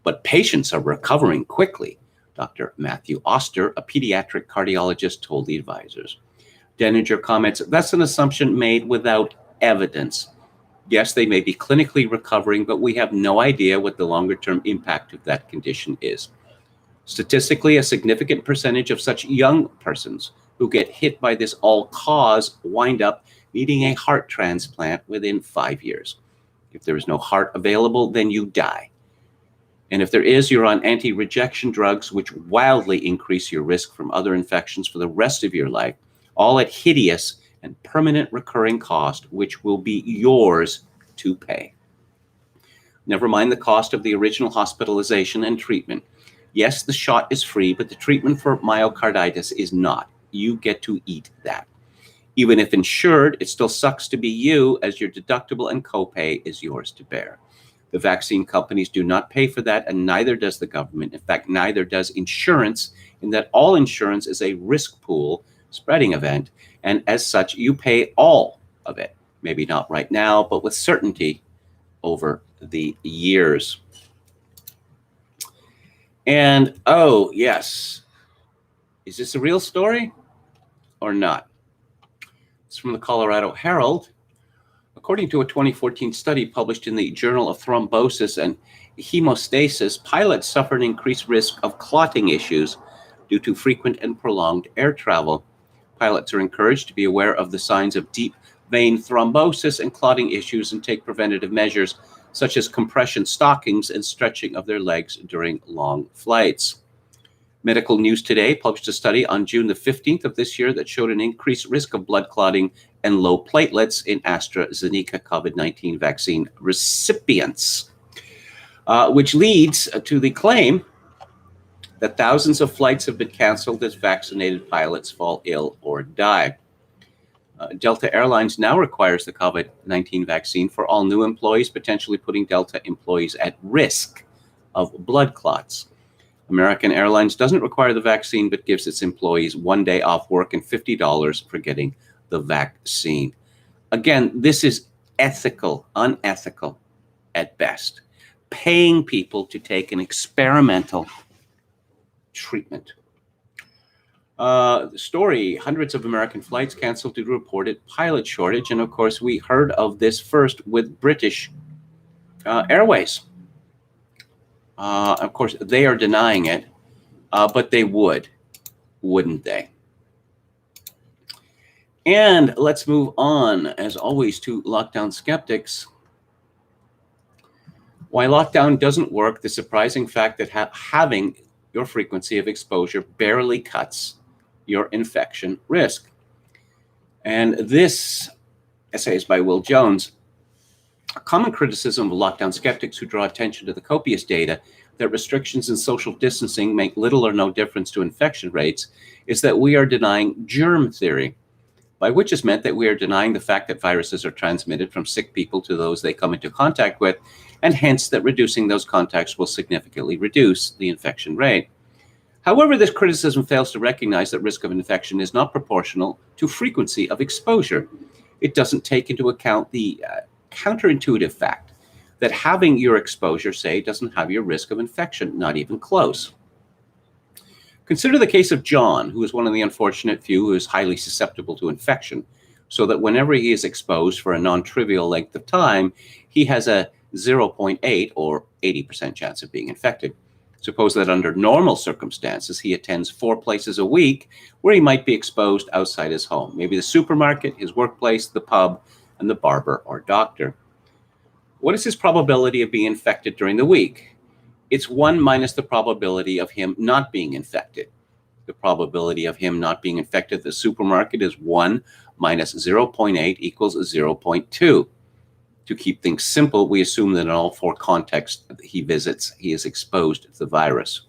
But patients are recovering quickly, Dr. Matthew Oster, a pediatric cardiologist, told the advisors. Denninger comments, that's an assumption made without evidence. Yes, they may be clinically recovering, but we have no idea what the longer-term impact of that condition is. Statistically, a significant percentage of such young persons who get hit by this all-cause wind up needing a heart transplant within 5 years. If there is no heart available, then you die. And if there is, you're on anti-rejection drugs, which wildly increase your risk from other infections for the rest of your life, all at hideous and permanent recurring cost, which will be yours to pay. Never mind the cost of the original hospitalization and treatment. Yes, the shot is free, but the treatment for myocarditis is not. You get to eat that. Even if insured, it still sucks to be you, as your deductible and copay is yours to bear. The vaccine companies do not pay for that, and neither does the government. In fact, neither does insurance, in that all insurance is a risk pool spreading event, and as such, you pay all of it. Maybe not right now, but with certainty over the years. And, oh, yes. Is this a real story or not? It's from the Colorado Herald. According to a 2014 study published in the Journal of Thrombosis and Hemostasis, pilots suffer an increased risk of clotting issues due to frequent and prolonged air travel. Pilots are encouraged to be aware of the signs of deep vein thrombosis and clotting issues and take preventative measures such as compression stockings and stretching of their legs during long flights. Medical News Today published a study on June the 15th of this year that showed an increased risk of blood clotting and low platelets in AstraZeneca COVID-19 vaccine recipients, which leads to the claim that thousands of flights have been canceled as vaccinated pilots fall ill or die. Delta Airlines now requires the COVID-19 vaccine for all new employees, potentially putting Delta employees at risk of blood clots. American Airlines doesn't require the vaccine, but gives its employees 1 day off work and $50 for getting the vaccine. Again, this is unethical at best. Paying people to take an experimental treatment The story, hundreds of American flights canceled due to reported pilot shortage. And of course, we heard of this first with British Airways. Of course, they are denying it, but they would, wouldn't they? And let's move on, as always, to lockdown skeptics. Why lockdown doesn't work, the surprising fact that having your frequency of exposure barely cuts your infection risk. And this essay is by Will Jones. A common criticism of lockdown skeptics who draw attention to the copious data that restrictions in social distancing make little or no difference to infection rates is that we are denying germ theory, by which is meant that we are denying the fact that viruses are transmitted from sick people to those they come into contact with, and hence that reducing those contacts will significantly reduce the infection rate. However, this criticism fails to recognize that risk of infection is not proportional to frequency of exposure. It doesn't take into account the counterintuitive fact that having your exposure, say, doesn't have your risk of infection, not even close. Consider the case of John, who is one of the unfortunate few who is highly susceptible to infection, so that whenever he is exposed for a non-trivial length of time, he has a 0.8 or 80% chance of being infected. Suppose that under normal circumstances, he attends 4 places a week where he might be exposed outside his home, maybe the supermarket, his workplace, the pub, and the barber or doctor. What is his probability of being infected during the week? It's 1 minus the probability of him not being infected. The probability of him not being infected at the supermarket is 1 minus 0.8 equals 0.2. To keep things simple, we assume that in all 4 contexts he visits, he is exposed to the virus.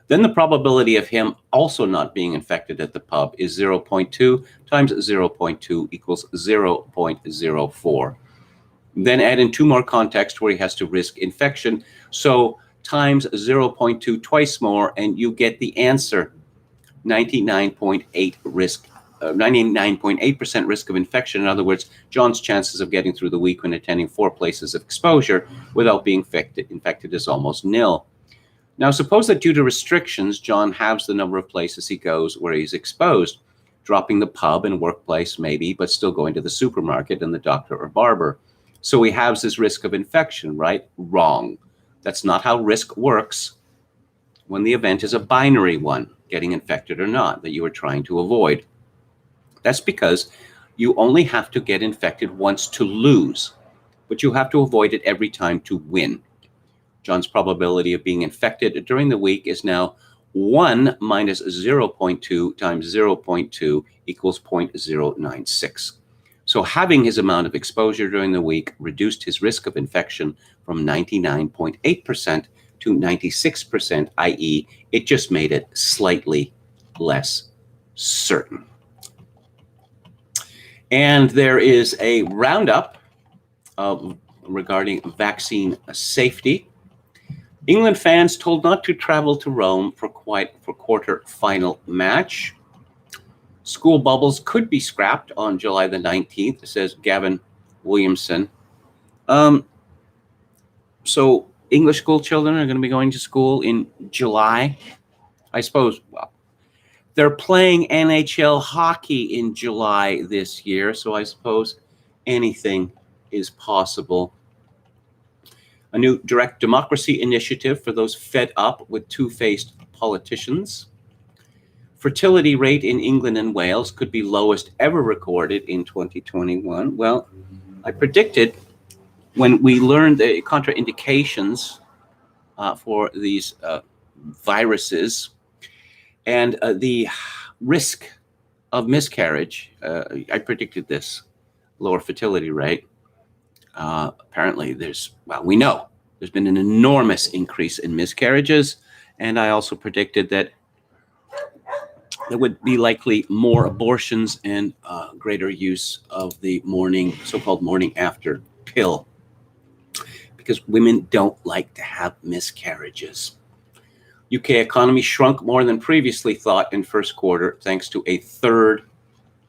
Then the probability of him also not being infected at the pub is 0.2 times 0.2 equals 0.04. Then add in 2 more contexts where he has to risk infection. So times 0.2 twice more, and you get the answer, 99.8% risk of infection. In other words, John's chances of getting through the week when attending 4 places of exposure without being infected is almost nil. Now, suppose that due to restrictions, John halves the number of places he goes where he's exposed, dropping the pub and workplace maybe, but still going to the supermarket and the doctor or barber. So he halves his risk of infection, right? Wrong. That's not how risk works when the event is a binary one, getting infected or not, that you are trying to avoid. That's because you only have to get infected once to lose, but you have to avoid it every time to win. John's probability of being infected during the week is now 1 minus 0.2 times 0.2 equals 0.096. So having his amount of exposure during the week reduced his risk of infection from 99.8% to 96%, i.e., it just made it slightly less certain. And there is a roundup regarding vaccine safety. England fans told not to travel to Rome for quarter-final match. School bubbles could be scrapped on July the 19th, says Gavin Williamson. So English school children are going to be going to school in July. I suppose, well, they're playing NHL hockey in July this year, so I suppose anything is possible. A new direct democracy initiative for those fed up with two-faced politicians. Fertility rate in England and Wales could be lowest ever recorded in 2021. Well, I predicted when we learned the contraindications for these viruses and the risk of miscarriage, I predicted this lower fertility rate. Apparently we know there's been an enormous increase in miscarriages. And I also predicted that there would be likely more abortions and greater use of the so-called morning after pill, because women don't like to have miscarriages. UK economy shrunk more than previously thought in first quarter thanks to a third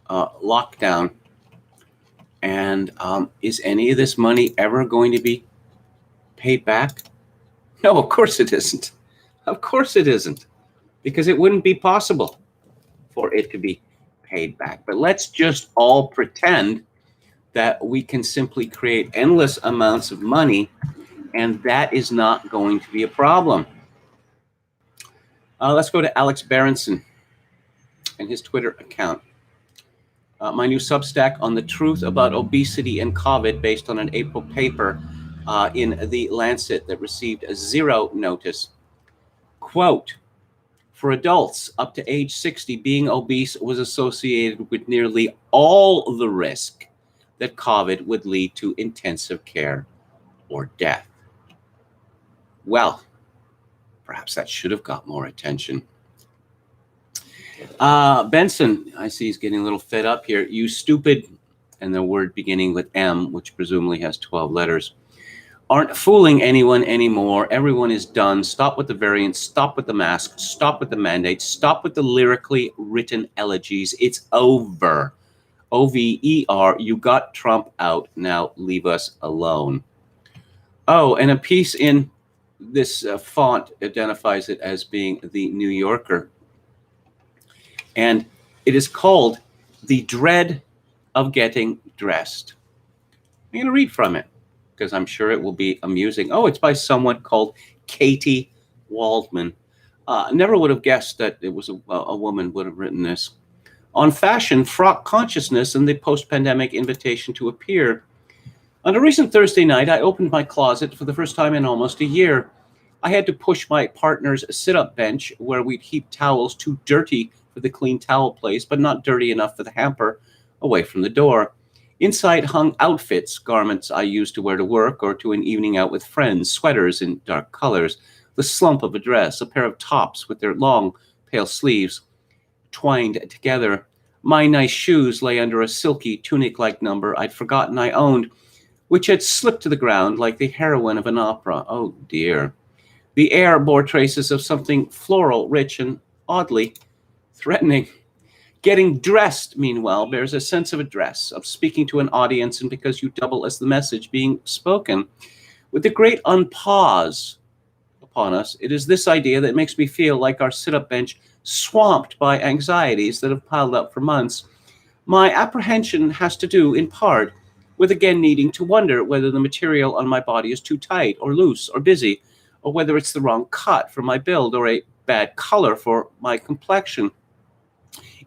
lockdown. And is any of this money ever going to be paid back? No, of course it isn't. Of course it isn't, because it wouldn't be possible. for it to be paid back. But let's just all pretend that we can simply create endless amounts of money, and that is not going to be a problem. Let's go to Alex Berenson and his Twitter account. My new Substack on the truth about obesity and COVID, based on an April paper in The Lancet that received a 0 notice. Quote, for adults up to age 60, being obese was associated with nearly all the risk that COVID would lead to intensive care or death. Well, perhaps that should have got more attention. Benson, I see he's getting a little fed up here. You stupid, and the word beginning with M, which presumably has 12 letters, aren't fooling anyone anymore. Everyone is done. Stop with the variants. Stop with the masks. Stop with the mandates. Stop with the lyrically written elegies. It's over. OVER, you got Trump out. Now leave us alone. Oh, and a piece in this font identifies it as being the New Yorker. And it is called The Dread of Getting Dressed. I'm going to read from it because I'm sure it will be amusing. Oh, it's by someone called Katie Waldman. Never would have guessed that it was a woman would have written this. On fashion, frock consciousness, and the post-pandemic invitation to appear. On a recent Thursday night, I opened my closet for the first time in almost a year. I had to push my partner's sit-up bench where we'd heap towels too dirty for the clean towel place, but not dirty enough for the hamper, away from the door. Inside hung outfits, garments I used to wear to work or to an evening out with friends, sweaters in dark colors, the slump of a dress, a pair of tops with their long, pale sleeves twined together. My nice shoes lay under a silky tunic-like number I'd forgotten I owned, which had slipped to the ground like the heroine of an opera. Oh dear. The air bore traces of something floral, rich, and oddly threatening. Getting dressed, meanwhile, bears a sense of address, of speaking to an audience, and because you double as the message being spoken. With the great unpause upon us, it is this idea that makes me feel like our sit-up bench swamped by anxieties that have piled up for months. My apprehension has to do, in part, with again needing to wonder whether the material on my body is too tight or loose or busy, or whether it's the wrong cut for my build or a bad color for my complexion.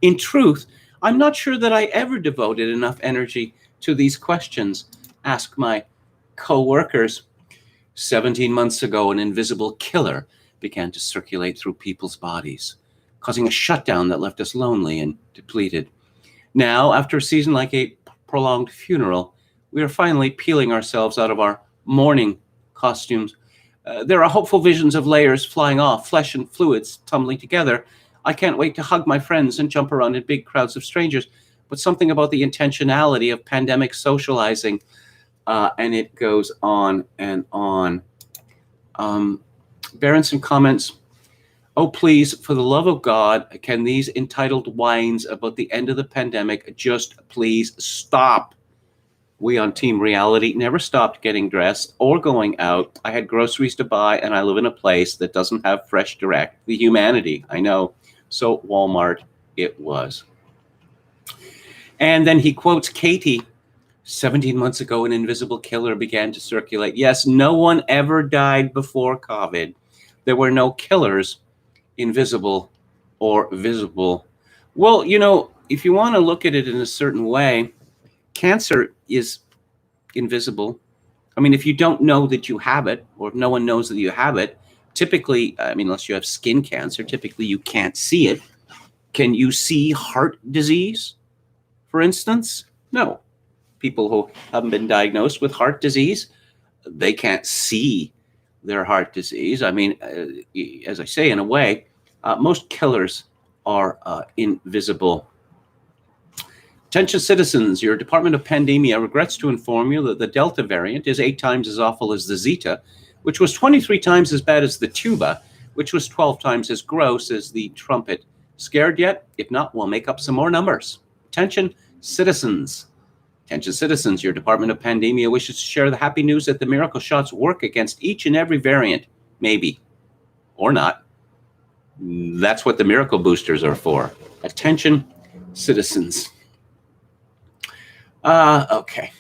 In truth, I'm not sure that I ever devoted enough energy to these questions. Ask my co-workers. 17 months ago, an invisible killer began to circulate through people's bodies, causing a shutdown that left us lonely and depleted. Now, after a season like a prolonged funeral, we are finally peeling ourselves out of our mourning costumes. There are hopeful visions of layers flying off, flesh and fluids tumbling together. I can't wait to hug my friends and jump around in big crowds of strangers, but something about the intentionality of pandemic socializing, and it goes on and on. Berenson comments, oh, please, for the love of God, can these entitled whines about the end of the pandemic just please stop? We on Team Reality never stopped getting dressed or going out. I had groceries to buy, and I live in a place that doesn't have Fresh Direct. The humanity, I know. So Walmart it was. And then he quotes Katie. 17 months ago, an invisible killer began to circulate. Yes, no one ever died before COVID. There were no killers, invisible or visible. Well, you know, if you want to look at it in a certain way, cancer is invisible. I mean, if you don't know that you have it, or if no one knows that you have it, typically, I mean, unless you have skin cancer, typically you can't see it. Can you see heart disease, for instance? No. People who haven't been diagnosed with heart disease, they can't see their heart disease. I mean, as I say, in a way, most killers are invisible. Attention citizens, your Department of Pandemia regrets to inform you that the Delta variant is 8 times as awful as the Zeta, which was 23 times as bad as the Tuba, which was 12 times as gross as the Trumpet. Scared yet? If not, we'll make up some more numbers. Attention citizens. Attention citizens, your Department of Pandemia wishes to share the happy news that the miracle shots work against each and every variant. Maybe. Or not. That's what the miracle boosters are for. Attention, citizens. Okay.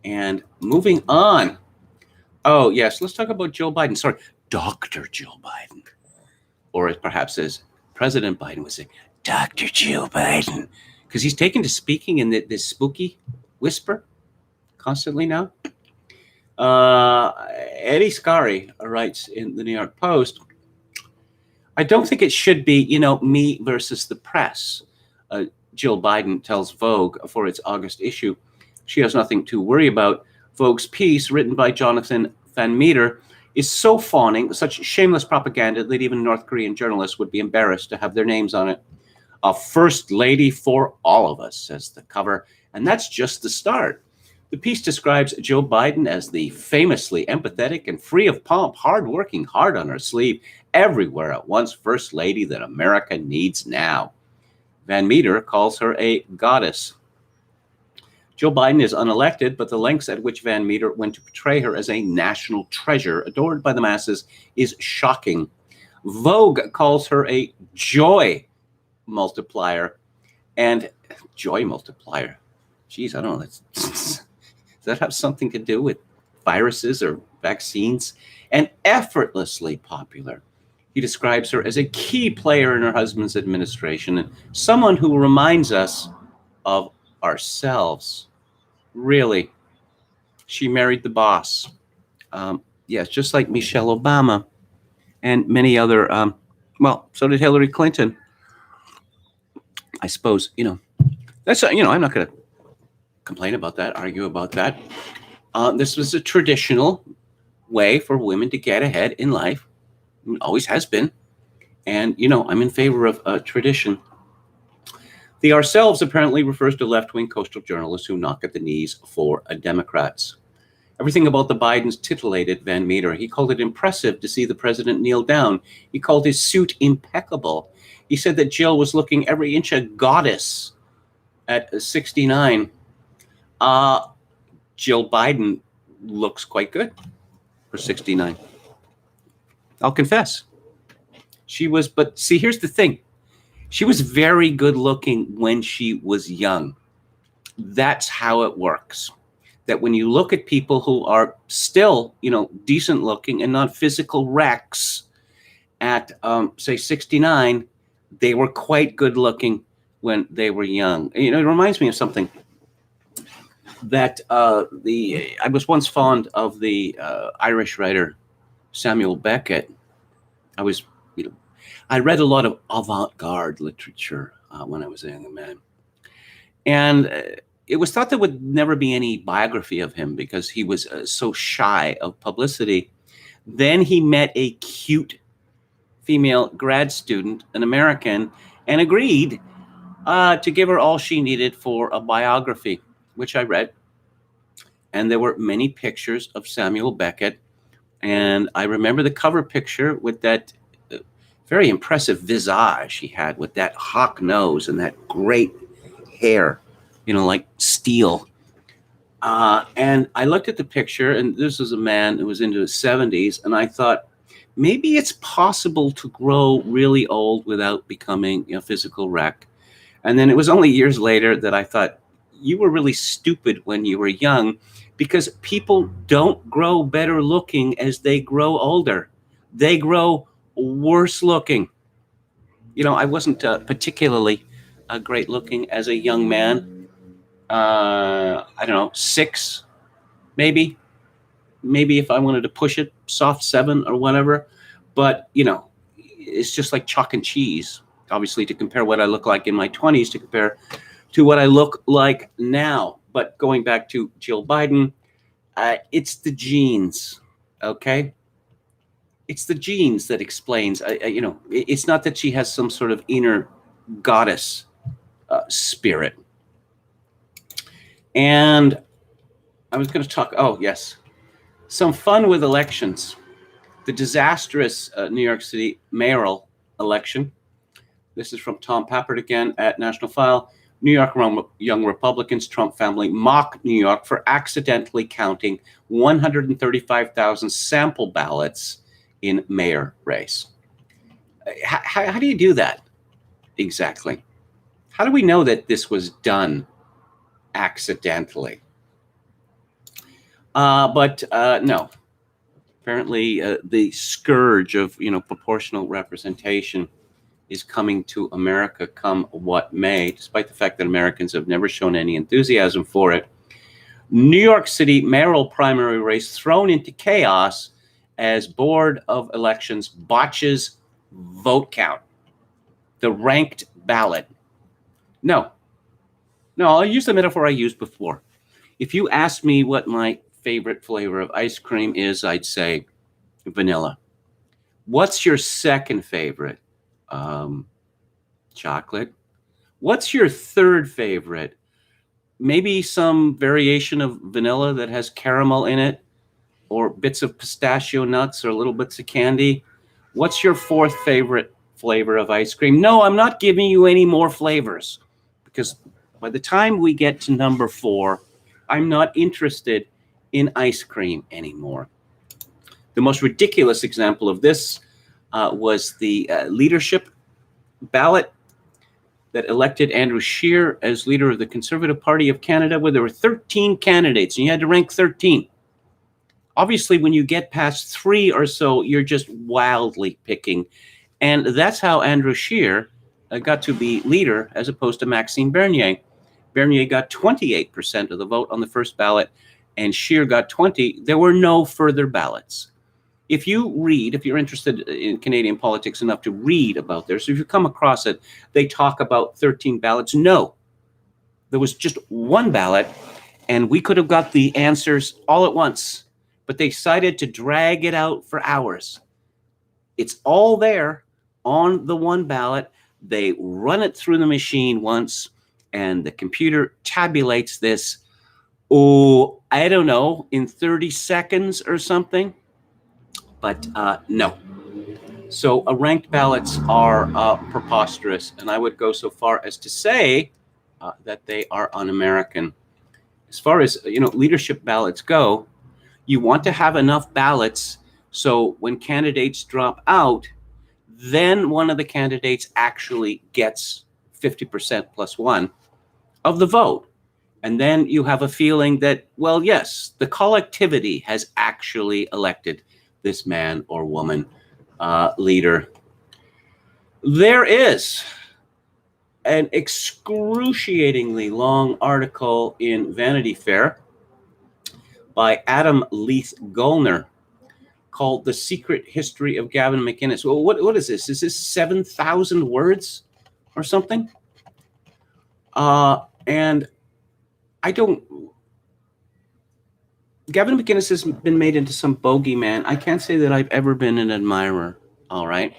And moving on. Oh, yes, let's talk about Joe Biden. Sorry, Dr. Joe Biden. Or perhaps as President Biden would say, Dr. Joe Biden. Because he's taken to speaking in this spooky whisper constantly now. Eddie Scari writes in the New York Post, I don't think it should be, me versus the press. Jill Biden tells Vogue for its August issue. She has nothing to worry about. Vogue's piece, written by Jonathan Van Meter, is so fawning, such shameless propaganda that even North Korean journalists would be embarrassed to have their names on it. A first lady for all of us, says the cover. And that's just the start. The piece describes Joe Biden as the famously empathetic and free of pomp, hardworking, hard on her sleeve, everywhere at once first lady that America needs now. Van Meter calls her a goddess. Joe Biden is unelected, but the lengths at which Van Meter went to portray her as a national treasure adored by the masses is shocking. Vogue calls her a joy multiplier. And joy multiplier. Geez, I don't know. Does that have something to do with viruses or vaccines? And effortlessly popular. He describes her as a key player in her husband's administration and someone who reminds us of ourselves. Really, she married the boss. Yes, just like Michelle Obama and many other, so did Hillary Clinton. I suppose, that's, I'm not going to complain about that, argue about that. This was a traditional way for women to get ahead in life. It always has been. And, I'm in favor of tradition. The ourselves apparently refers to left-wing coastal journalists who knock at the knees for Democrats. Everything about the Bidens titillated Van Meter. He called it impressive to see the president kneel down. He called his suit impeccable. He said that Jill was looking every inch a goddess at 69. Jill Biden looks quite good for 69. I'll confess. She was, but see, here's the thing. She was very good looking when she was young. That's how it works. That when you look at people who are still, decent looking and not physical wrecks at, say, 69, they were quite good looking when they were young. It reminds me of something that I was once fond of the Irish writer Samuel Beckett. I read a lot of avant-garde literature when I was a young man. And it was thought there would never be any biography of him because he was so shy of publicity. Then he met a cute female grad student, an American, and agreed to give her all she needed for a biography, which I read. And there were many pictures of Samuel Beckett. And I remember the cover picture with that very impressive visage he had with that hawk nose and that great hair, like steel. And I looked at the picture, and this was a man who was into his 70s, and I thought, maybe it's possible to grow really old without becoming a physical wreck. And then it was only years later that I thought, you were really stupid when you were young, because people don't grow better looking as they grow older. They grow worse looking. I wasn't particularly great looking as a young man. I don't know, 6, maybe if I wanted to push it, soft 7 or whatever. But, it's just like chalk and cheese, obviously, to compare what I look like in my 20s to compare to what I look like now. But going back to Jill Biden, it's the genes, okay? It's the genes that explains, it's not that she has some sort of inner goddess spirit. And I was going to talk, some fun with elections. The disastrous New York City mayoral election. This is from Tom Pappert again at National File. New York young Republicans, Trump family mock New York for accidentally counting 135,000 sample ballots in mayor race. How do you do that? Exactly. How do we know that this was done accidentally? But no. Apparently, the scourge of proportional representation is coming to America, come what may, despite the fact that Americans have never shown any enthusiasm for it. New York City mayoral primary race thrown into chaos as Board of Elections botches vote count. The ranked ballot. No, I'll use the metaphor I used before. If you asked me what my favorite flavor of ice cream is, I'd say vanilla. What's your second favorite? Chocolate. What's your third favorite? Maybe some variation of vanilla that has caramel in it, or bits of pistachio nuts, or little bits of candy. What's your fourth favorite flavor of ice cream? No, I'm not giving you any more flavors, because by the time we get to number 4, I'm not interested in ice cream anymore. The most ridiculous example of this was the leadership ballot that elected Andrew Scheer as leader of the Conservative Party of Canada, where there were 13 candidates, and you had to rank 13. Obviously, when you get past 3 or so, you're just wildly picking. And that's how Andrew Scheer got to be leader, as opposed to Maxime Bernier. Bernier got 28% of the vote on the first ballot, and Scheer got 20. There were no further ballots. If you're interested in Canadian politics enough to read about this, if you come across it, they talk about 13 ballots. No, there was just one ballot, and we could have got the answers all at once, but they decided to drag it out for hours. It's all there on the one ballot. They run it through the machine once, and the computer tabulates this, I don't know, in 30 seconds or something. But no. So ranked ballots are preposterous, and I would go so far as to say that they are un-American. As far as leadership ballots go, you want to have enough ballots so when candidates drop out, then one of the candidates actually gets 50% plus one of the vote. And then you have a feeling that, well, yes, the collectivity has actually elected this man or woman leader. There is an excruciatingly long article in Vanity Fair by Adam Leith Gollner called The Secret History of Gavin McInnes. Well, what is this? Is this 7,000 words or something? And I don't... Gavin McInnes has been made into some bogeyman. I can't say that I've ever been an admirer, all right?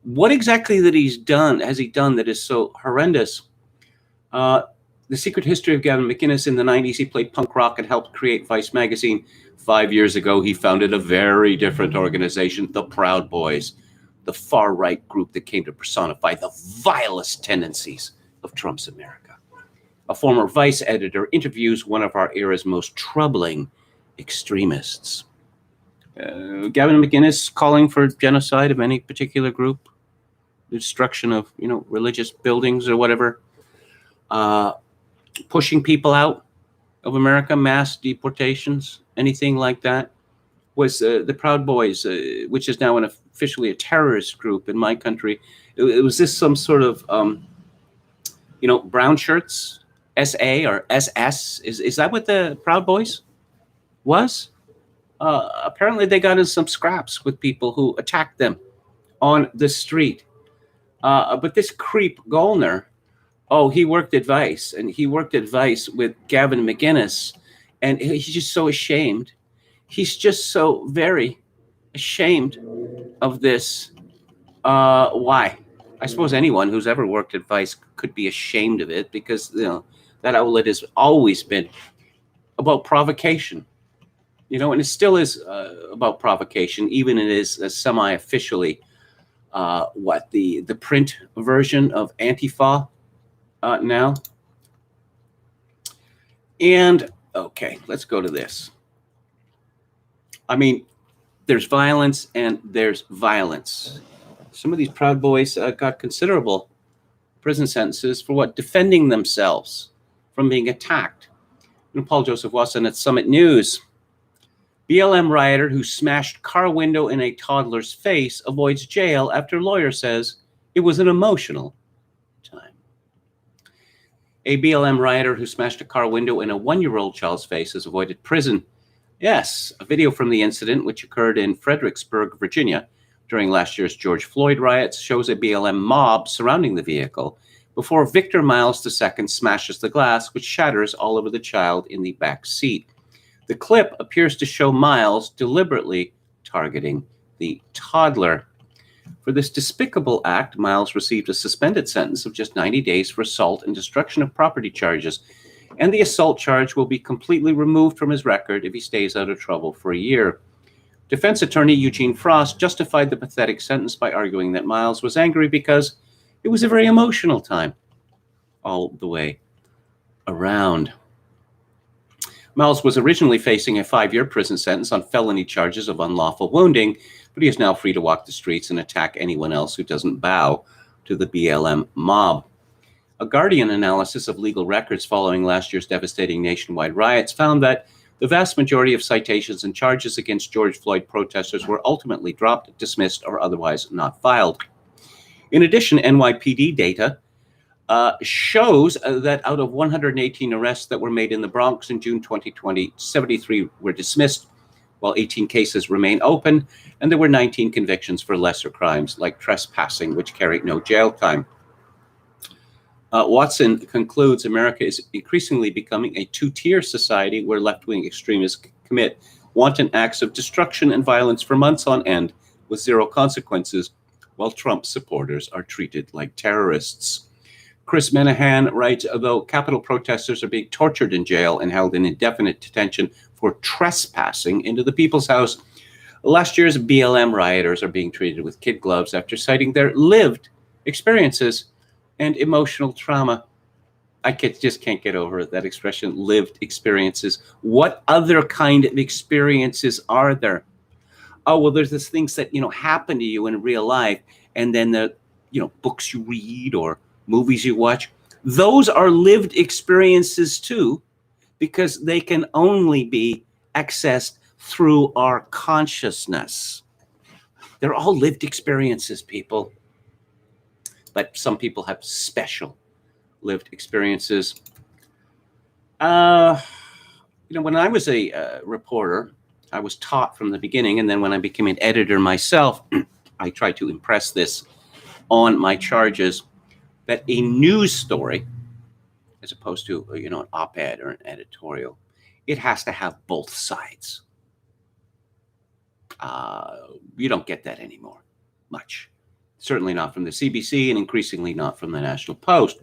What exactly has he done that is so horrendous? The Secret History of Gavin McInnes. In the 90s, he played punk rock and helped create Vice magazine. 5 years ago, he founded a very different organization, the Proud Boys, the far-right group that came to personify the vilest tendencies of Trump's America. A former Vice editor interviews one of our era's most troubling extremists. Gavin McInnes calling for genocide of any particular group, the destruction of religious buildings or whatever, pushing people out of America, mass deportations, anything like that. Was the Proud Boys, which is now officially a terrorist group in my country. Was this some sort of brown shirts, SA or SS? Is that what the Proud Boys was? Apparently they got in some scraps with people who attacked them on the street. But this creep Gollner, he worked at Vice, and he worked at Vice with Gavin McInnes, and he's just so ashamed. He's just so very ashamed of this. Why? I suppose anyone who's ever worked at Vice could be ashamed of it, because that outlet has always been about provocation. And it still is about provocation, even it is semi-officially the print version of Antifa now. And okay, let's go to this. I mean, there's violence and there's violence. Some of these Proud Boys got considerable prison sentences for what? Defending themselves from being attacked. And Paul Joseph Watson at Summit News. BLM rioter who smashed car window in a toddler's face avoids jail after lawyer says it was an emotional time. A BLM rioter who smashed a car window in a 1-year-old child's face has avoided prison. Yes, a video from the incident, which occurred in Fredericksburg, Virginia, during last year's George Floyd riots, shows a BLM mob surrounding the vehicle before Victor Miles II smashes the glass, which shatters all over the child in the back seat. The clip appears to show Miles deliberately targeting the toddler. For this despicable act, Miles received a suspended sentence of just 90 days for assault and destruction of property charges, and the assault charge will be completely removed from his record if he stays out of trouble for a year. Defense attorney Eugene Frost justified the pathetic sentence by arguing that Miles was angry because it was a very emotional time all the way around. Miles was originally facing a 5-year prison sentence on felony charges of unlawful wounding, but he is now free to walk the streets and attack anyone else who doesn't bow to the BLM mob. A Guardian analysis of legal records following last year's devastating nationwide riots found that the vast majority of citations and charges against George Floyd protesters were ultimately dropped, dismissed, or otherwise not filed. In addition, NYPD data shows that out of 118 arrests that were made in the Bronx in June 2020, 73 were dismissed, while 18 cases remain open, and there were 19 convictions for lesser crimes like trespassing, which carried no jail time. Watson concludes America is increasingly becoming a two-tier society where left-wing extremists commit wanton acts of destruction and violence for months on end with zero consequences, while Trump supporters are treated like terrorists. Chris Menahan writes, although Capitol protesters are being tortured in jail and held in indefinite detention for trespassing into the People's House, last year's BLM rioters are being treated with kid gloves after citing their lived experiences and emotional trauma. I just can't get over that expression, lived experiences. What other kind of experiences are there? Oh, well, there's these things that, happen to you in real life, and then the, books you read or movies you watch. Those are lived experiences too, because they can only be accessed through our consciousness. They're all lived experiences, people. But some people have special lived experiences. When I was a reporter, I was taught from the beginning, and then when I became an editor myself, I tried to impress this on my charges, that a news story, as opposed to an op-ed or an editorial, it has to have both sides. You don't get that anymore, much. Certainly not from the CBC, and increasingly not from the National Post.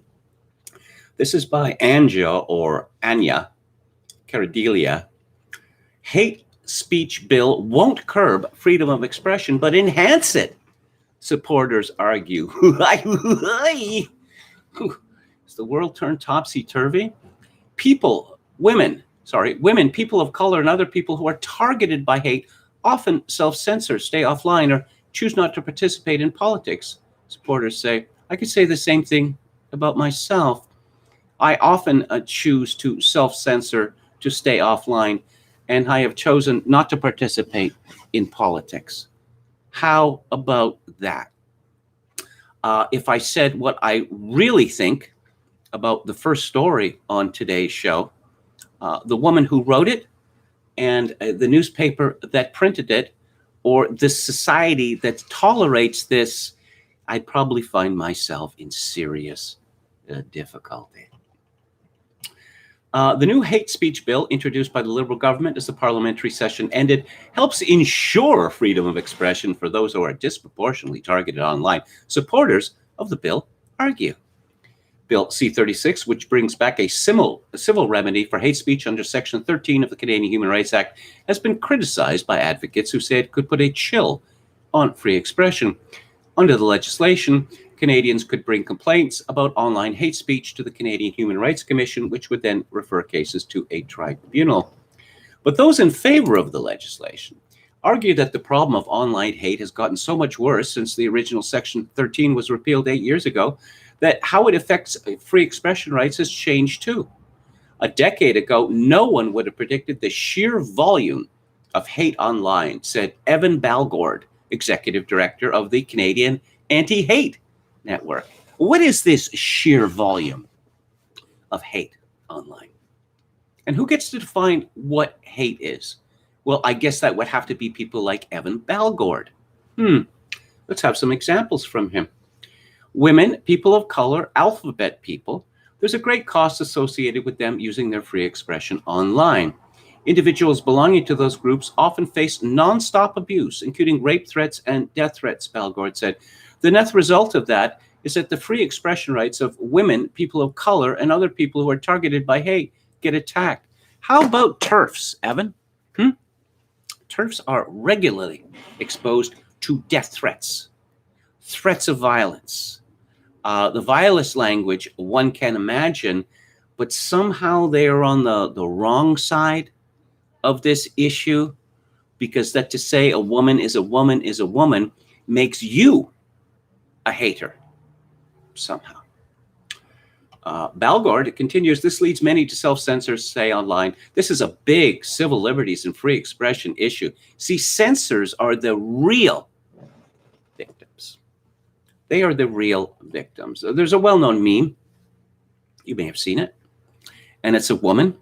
This is by Anya Caradelia. Hate speech bill won't curb freedom of expression, but enhance it, supporters argue. Is the world turned topsy-turvy? Women, people of color and other people who are targeted by hate often self-censor, stay offline, or choose not to participate in politics. Supporters say, I could say the same thing about myself. I often choose to self-censor, to stay offline, and I have chosen not to participate in politics. How about that? If I said what I really think about the first story on today's show, the woman who wrote it and the newspaper that printed it, or the society that tolerates this, I'd probably find myself in serious difficulty. The new hate speech bill introduced by the Liberal government as the parliamentary session ended helps ensure freedom of expression for those who are disproportionately targeted online. Supporters of the bill argue. Bill C-36, which brings back a civil remedy for hate speech under Section 13 of the Canadian Human Rights Act, has been criticized by advocates who say it could put a chill on free expression. Under the legislation, Canadians could bring complaints about online hate speech to the Canadian Human Rights Commission, which would then refer cases to a tribunal. But those in favor of the legislation argue that the problem of online hate has gotten so much worse since the original Section 13 was repealed 8 years ago that how it affects free expression rights has changed too. A decade ago, no one would have predicted the sheer volume of hate online, said Evan Balgord, executive director of the Canadian Anti-Hate Network. What is this sheer volume of hate online? And who gets to define what hate is? Well, I guess that would have to be people like Evan Balgord. Let's have some examples from him. Women, people of color, alphabet people, there's a great cost associated with them using their free expression online. Individuals belonging to those groups often face nonstop abuse, including rape threats and death threats, Balgord said. The net result of that is that the free expression rights of women, people of color, and other people who are targeted by hate get attacked. How about TERFs, Evan? TERFs are regularly exposed to death threats, threats of violence, the vilest language one can imagine, but somehow they are on the wrong side of this issue, because that to say a woman is a woman is a woman makes you a hater somehow. Balgord continues, this leads many to self-censor, say online, this is a big civil liberties and free expression issue. See, censors are the real victims. They are the real victims. There's a well-known meme. You may have seen it. And it's a woman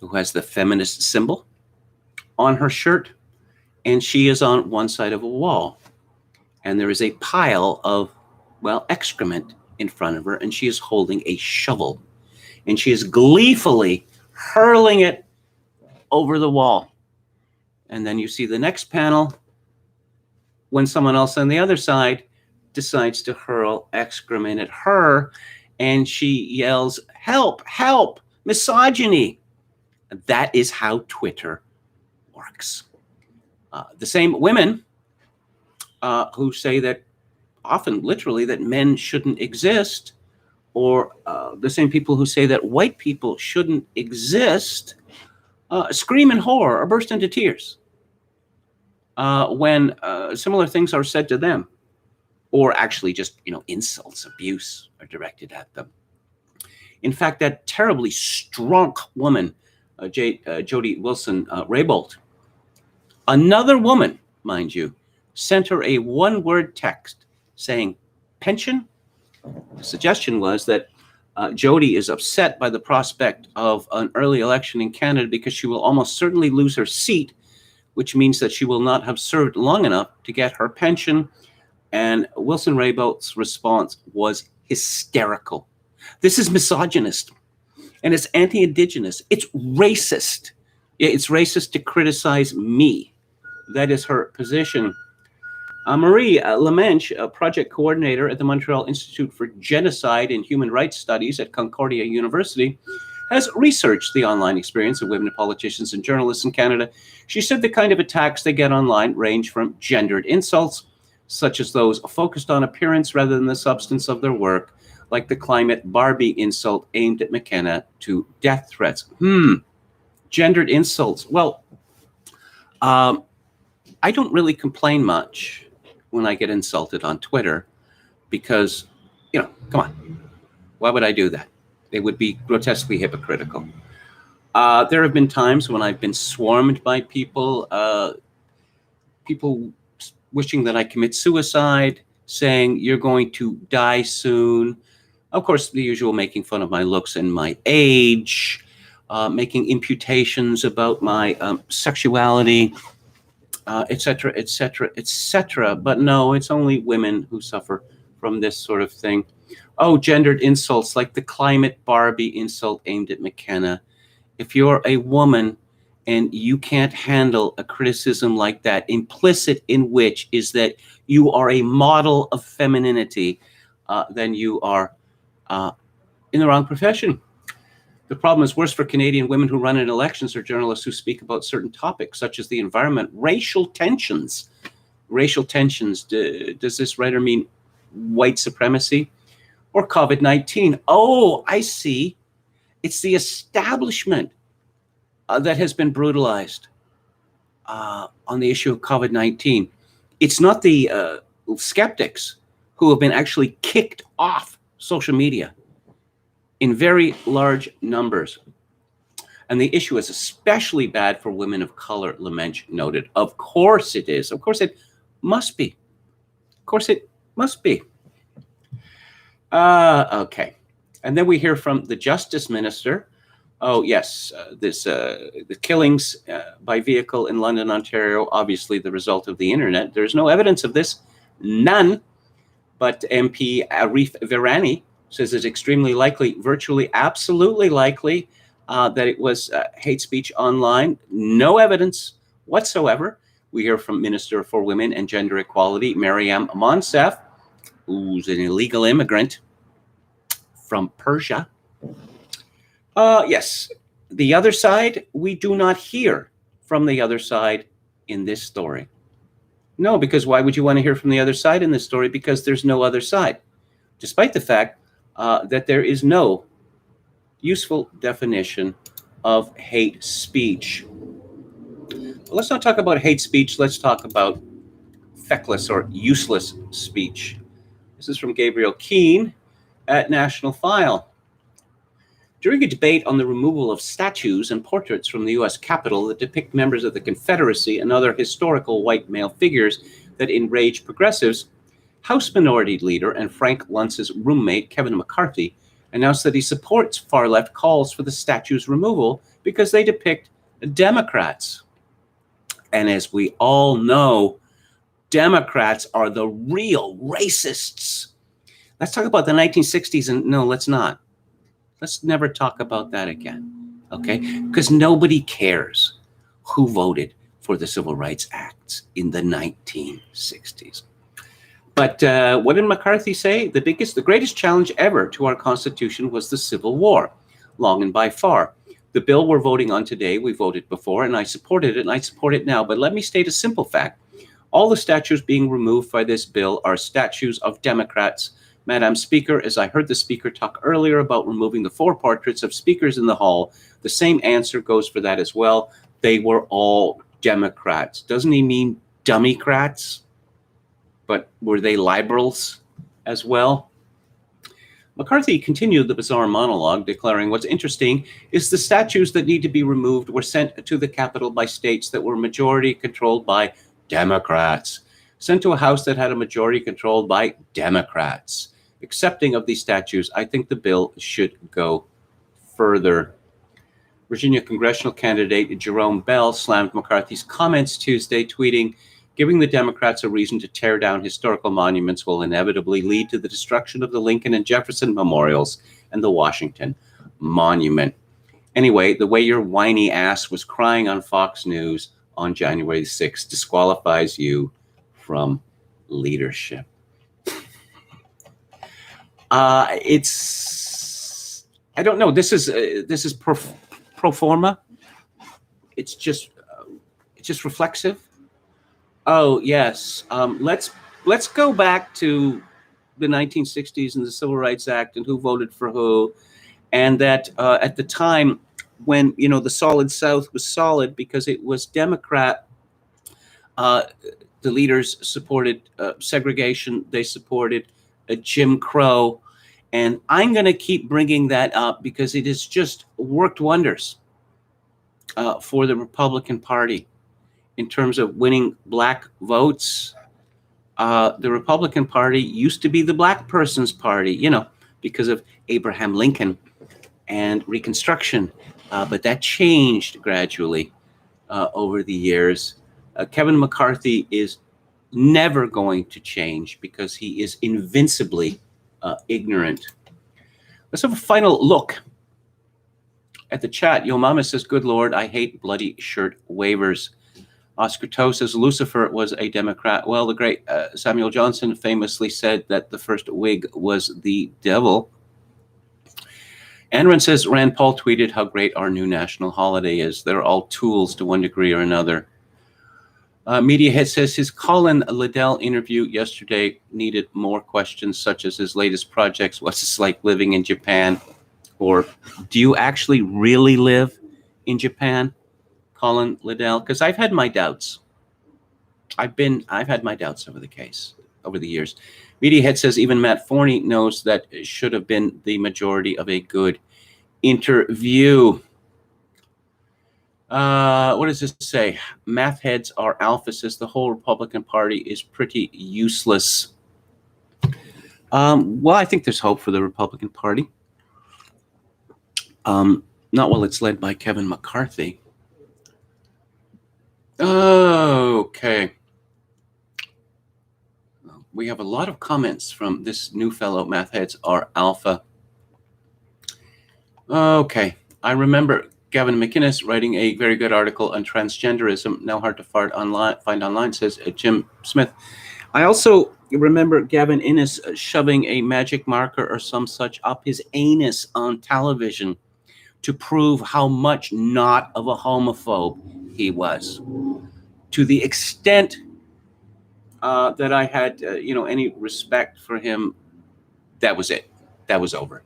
who has the feminist symbol on her shirt. And she is on one side of a wall. And there is a pile of, well, excrement in front of her. And she is holding a shovel. And she is gleefully hurling it over the wall. And then you see the next panel when someone else on the other side decides to hurl excrement at her, and she yells, help, help, misogyny. That is how Twitter works. The same women who say that, often literally, that men shouldn't exist, or the same people who say that white people shouldn't exist, scream in horror or burst into tears when similar things are said to them. Or actually just, insults, abuse are directed at them. In fact, that terribly strong woman, Jody Wilson-Raybould, another woman, mind you, sent her a one-word text saying, pension? The suggestion was that Jody is upset by the prospect of an early election in Canada because she will almost certainly lose her seat, which means that she will not have served long enough to get her pension. And Wilson-Raybould's response was hysterical. This is misogynist, and it's anti-Indigenous. It's racist. It's racist to criticize me. That is her position. Marie Lemenche, a project coordinator at the Montreal Institute for Genocide and Human Rights Studies at Concordia University, has researched the online experience of women politicians and journalists in Canada. She said the kind of attacks they get online range from gendered insults, such as those focused on appearance rather than the substance of their work, like the climate Barbie insult aimed at McKenna, to death threats. Gendered insults. Well, I don't really complain much when I get insulted on Twitter because, come on, why would I do that? It would be grotesquely hypocritical. There have been times when I've been swarmed by people wishing that I commit suicide, saying you're going to die soon. Of course, the usual making fun of my looks and my age, making imputations about my sexuality, etc., etc., etc. But no, it's only women who suffer from this sort of thing. Oh, gendered insults like the climate Barbie insult aimed at McKenna. If you're a woman and you can't handle a criticism like that, implicit in which is that you are a model of femininity, then you are in the wrong profession. The problem is worse for Canadian women who run in elections or journalists who speak about certain topics, such as the environment, racial tensions. Racial tensions, does this writer mean white supremacy? Or COVID-19? Oh, I see. It's the establishment that has been brutalized on the issue of COVID-19. It's not the skeptics who have been actually kicked off social media in very large numbers. And the issue is especially bad for women of color, Lamench noted. Of course it is. Of course it must be. Of course it must be. Okay. And then we hear from the Justice Minister. Oh, yes, the killings by vehicle in London, Ontario, obviously the result of the internet. There's no evidence of this, none. But MP Arif Virani says it's extremely likely, virtually absolutely likely, that it was hate speech online. No evidence whatsoever. We hear from Minister for Women and Gender Equality, Mariam Monsef, who's an illegal immigrant from Persia. Yes, the other side, we do not hear from the other side in this story. No, because why would you want to hear from the other side in this story? Because there's no other side, despite the fact that there is no useful definition of hate speech. Well, let's not talk about hate speech. Let's talk about feckless or useless speech. This is from Gabriel Keane at National File. During a debate on the removal of statues and portraits from the U.S. Capitol that depict members of the Confederacy and other historical white male figures that enrage progressives, House Minority Leader and Frank Luntz's roommate, Kevin McCarthy, announced that he supports far-left calls for the statues' removal because they depict Democrats. And as we all know, Democrats are the real racists. Let's talk about the 1960s, and no, let's not. Let's never talk about that again, okay? Because nobody cares who voted for the Civil Rights Acts in the 1960s. But what did McCarthy say? The greatest challenge ever to our Constitution was the Civil War, long and by far. The bill we're voting on today, we voted before, and I supported it, and I support it now. But let me state a simple fact. All the statues being removed by this bill are statues of Democrats. Madam Speaker, as I heard the Speaker talk earlier about removing the 4 portraits of speakers in the hall, the same answer goes for that as well. They were all Democrats. Doesn't he mean dummycrats? But were they liberals as well? McCarthy continued the bizarre monologue, declaring, what's interesting is the statues that need to be removed were sent to the Capitol by states that were majority controlled by Democrats, sent to a House that had a majority controlled by Democrats. Accepting of these statues, I think the bill should go further. Virginia congressional candidate Jerome Bell slammed McCarthy's comments Tuesday, tweeting, giving the Democrats a reason to tear down historical monuments will inevitably lead to the destruction of the Lincoln and Jefferson memorials and the Washington Monument. Anyway, the way your whiny ass was crying on Fox News on January 6th disqualifies you from leadership. I don't know. This is pro forma. It's just reflexive. Oh yes. Let's go back to the 1960s and the Civil Rights Act and who voted for who, and that at the time when the Solid South was solid because it was Democrat. The leaders supported segregation. They supported Jim Crow. And I'm going to keep bringing that up because it has just worked wonders for the Republican Party in terms of winning black votes. The Republican Party used to be the black person's party, because of Abraham Lincoln and Reconstruction. But that changed gradually over the years. Kevin McCarthy is never going to change because he is invincibly ignorant. Let's have a final look at the chat. Yo Mama says, good Lord, I hate bloody shirt waivers. Oscar Toe says, Lucifer was a Democrat. Well, the great Samuel Johnson famously said that the first Whig was the devil. Anran says, Rand Paul tweeted how great our new national holiday is. They're all tools to one degree or another. Mediahead says his Colin Liddell interview yesterday needed more questions, such as his latest projects. What's it like living in Japan? Or do you actually really live in Japan, Colin Liddell? Because I've had my doubts. I've had my doubts over the years. Mediahead says even Matt Forney knows that it should have been the majority of a good interview. What does this say? Math heads are alpha, says the whole Republican Party is pretty useless. Well, I think there's hope for the Republican Party. Not while it's led by Kevin McCarthy. Okay. We have a lot of comments from this new fellow, math heads are alpha. Okay. I remember Gavin McInnes writing a very good article on transgenderism, now hard to find online, says Jim Smith. I also remember Gavin Innes shoving a magic marker or some such up his anus on television to prove how much not of a homophobe he was. To the extent that I had, any respect for him, that was it. That was over.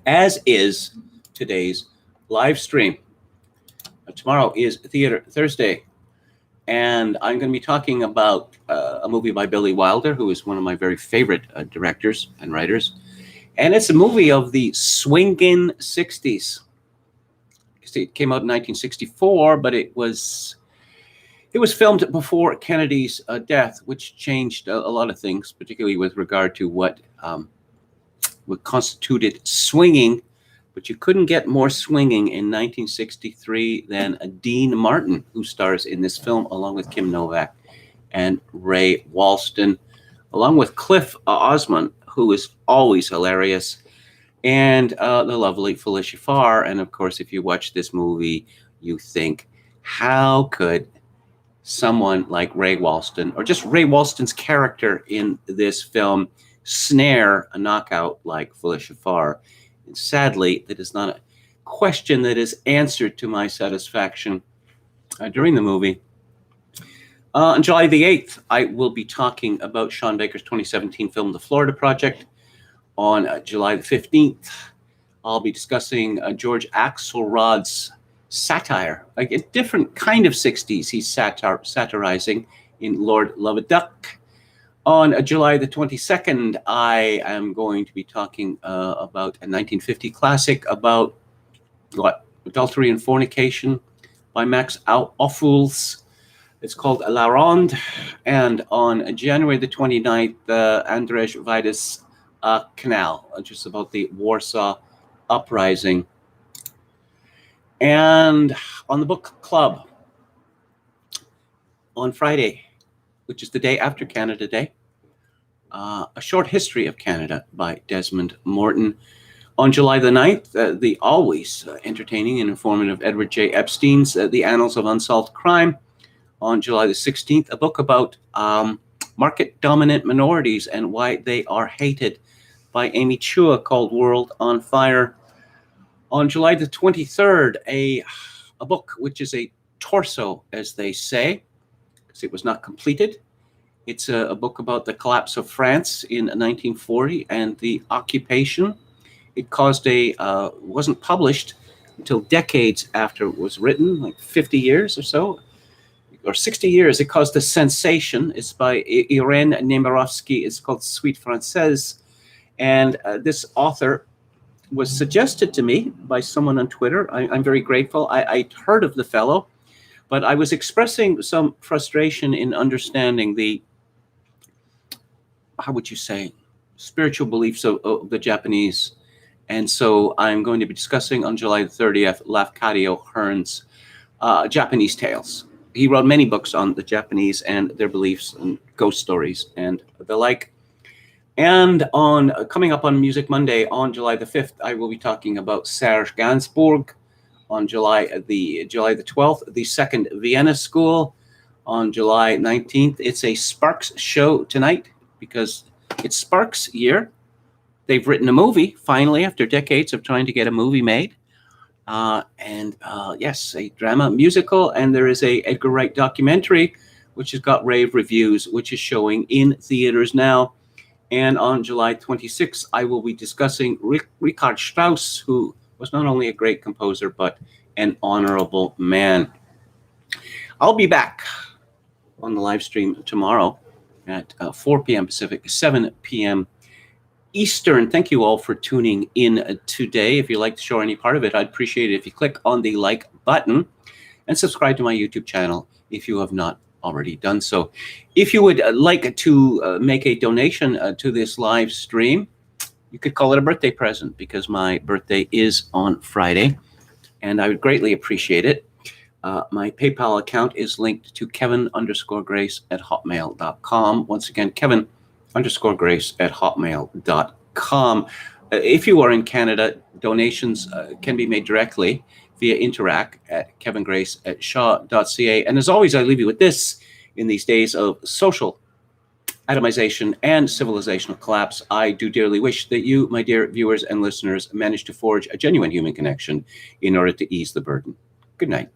As is today's live stream. Tomorrow is Theater Thursday, and I'm going to be talking about a movie by Billy Wilder, who is one of my very favorite directors and writers. And it's a movie of the swingin' 60s. It came out in 1964, but it was filmed before Kennedy's death, which changed a lot of things, particularly with regard to what constituted swinging. But you couldn't get more swinging in 1963 than Dean Martin, who stars in this film, along with Kim Novak and Ray Walston, along with Cliff Osmond, who is always hilarious, and the lovely Felicia Farr. And of course, if you watch this movie, you think, how could someone like Ray Walston, or just Ray Walston's character in this film, snare a knockout like Felicia Farr? And sadly, that is not a question that is answered to my satisfaction during the movie. On July the 8th, I will be talking about Sean Baker's 2017 film, The Florida Project. On July the 15th, I'll be discussing George Axelrod's satire, like a different kind of 60s he's satirizing in Lord Loveduck. On July the 22nd, I am going to be talking about a 1950 classic about adultery and fornication by Max Ophuls. It's called La Ronde. And on January the 29th, Andrzej Wajda's Canal, which is about the Warsaw Uprising. And on the book club, on Friday, which is the day after Canada Day, A Short History of Canada by Desmond Morton. On July the 9th, the always entertaining and informative Edward J. Epstein's The Annals of Unsolved Crime. On July the 16th, a book about market-dominant minorities and why they are hated by Amy Chua, called World on Fire. On July the 23rd, a book which is a torso, as they say, because it was not completed. It's a book about the collapse of France in 1940 and the occupation. It wasn't published until decades after it was written, like 50 years or so, or 60 years. It caused a sensation. It's by Irène Nemirovsky. It's called Suite Française. And this author was suggested to me by someone on Twitter. I'm very grateful. I'd heard of the fellow, but I was expressing some frustration in understanding the, how would you say, spiritual beliefs of the Japanese. And so I'm going to be discussing on July the 30th, Lafcadio Hearn's Japanese Tales. He wrote many books on the Japanese and their beliefs and ghost stories and the like. And coming up on Music Monday, on July the 5th, I will be talking about Serge Gainsbourg. On July the 12th, the Second Vienna School. On July 19th, it's a Sparks show tonight because it's Sparks year. They've written a movie, finally, after decades of trying to get a movie made. Yes, a drama musical. And there is a Edgar Wright documentary, which has got rave reviews, which is showing in theaters now. And on July 26th, I will be discussing Richard Strauss, who was not only a great composer, but an honorable man. I'll be back on the live stream tomorrow at 4 p.m. Pacific, 7 p.m. Eastern. Thank you all for tuning in today. If you like the show or any part of it, I'd appreciate it if you click on the like button and subscribe to my YouTube channel if you have not already done so. If you would like to make a donation to this live stream, you could call it a birthday present because my birthday is on Friday, and I would greatly appreciate it. My PayPal account is linked to kevin_grace@hotmail.com. Once again, kevin_grace@hotmail.com. If you are in Canada, donations can be made directly via Interac at kevingrace@shaw.ca. And as always, I leave you with this. In these days of social atomization and civilizational collapse, I do dearly wish that you, my dear viewers and listeners, manage to forge a genuine human connection in order to ease the burden. Good night.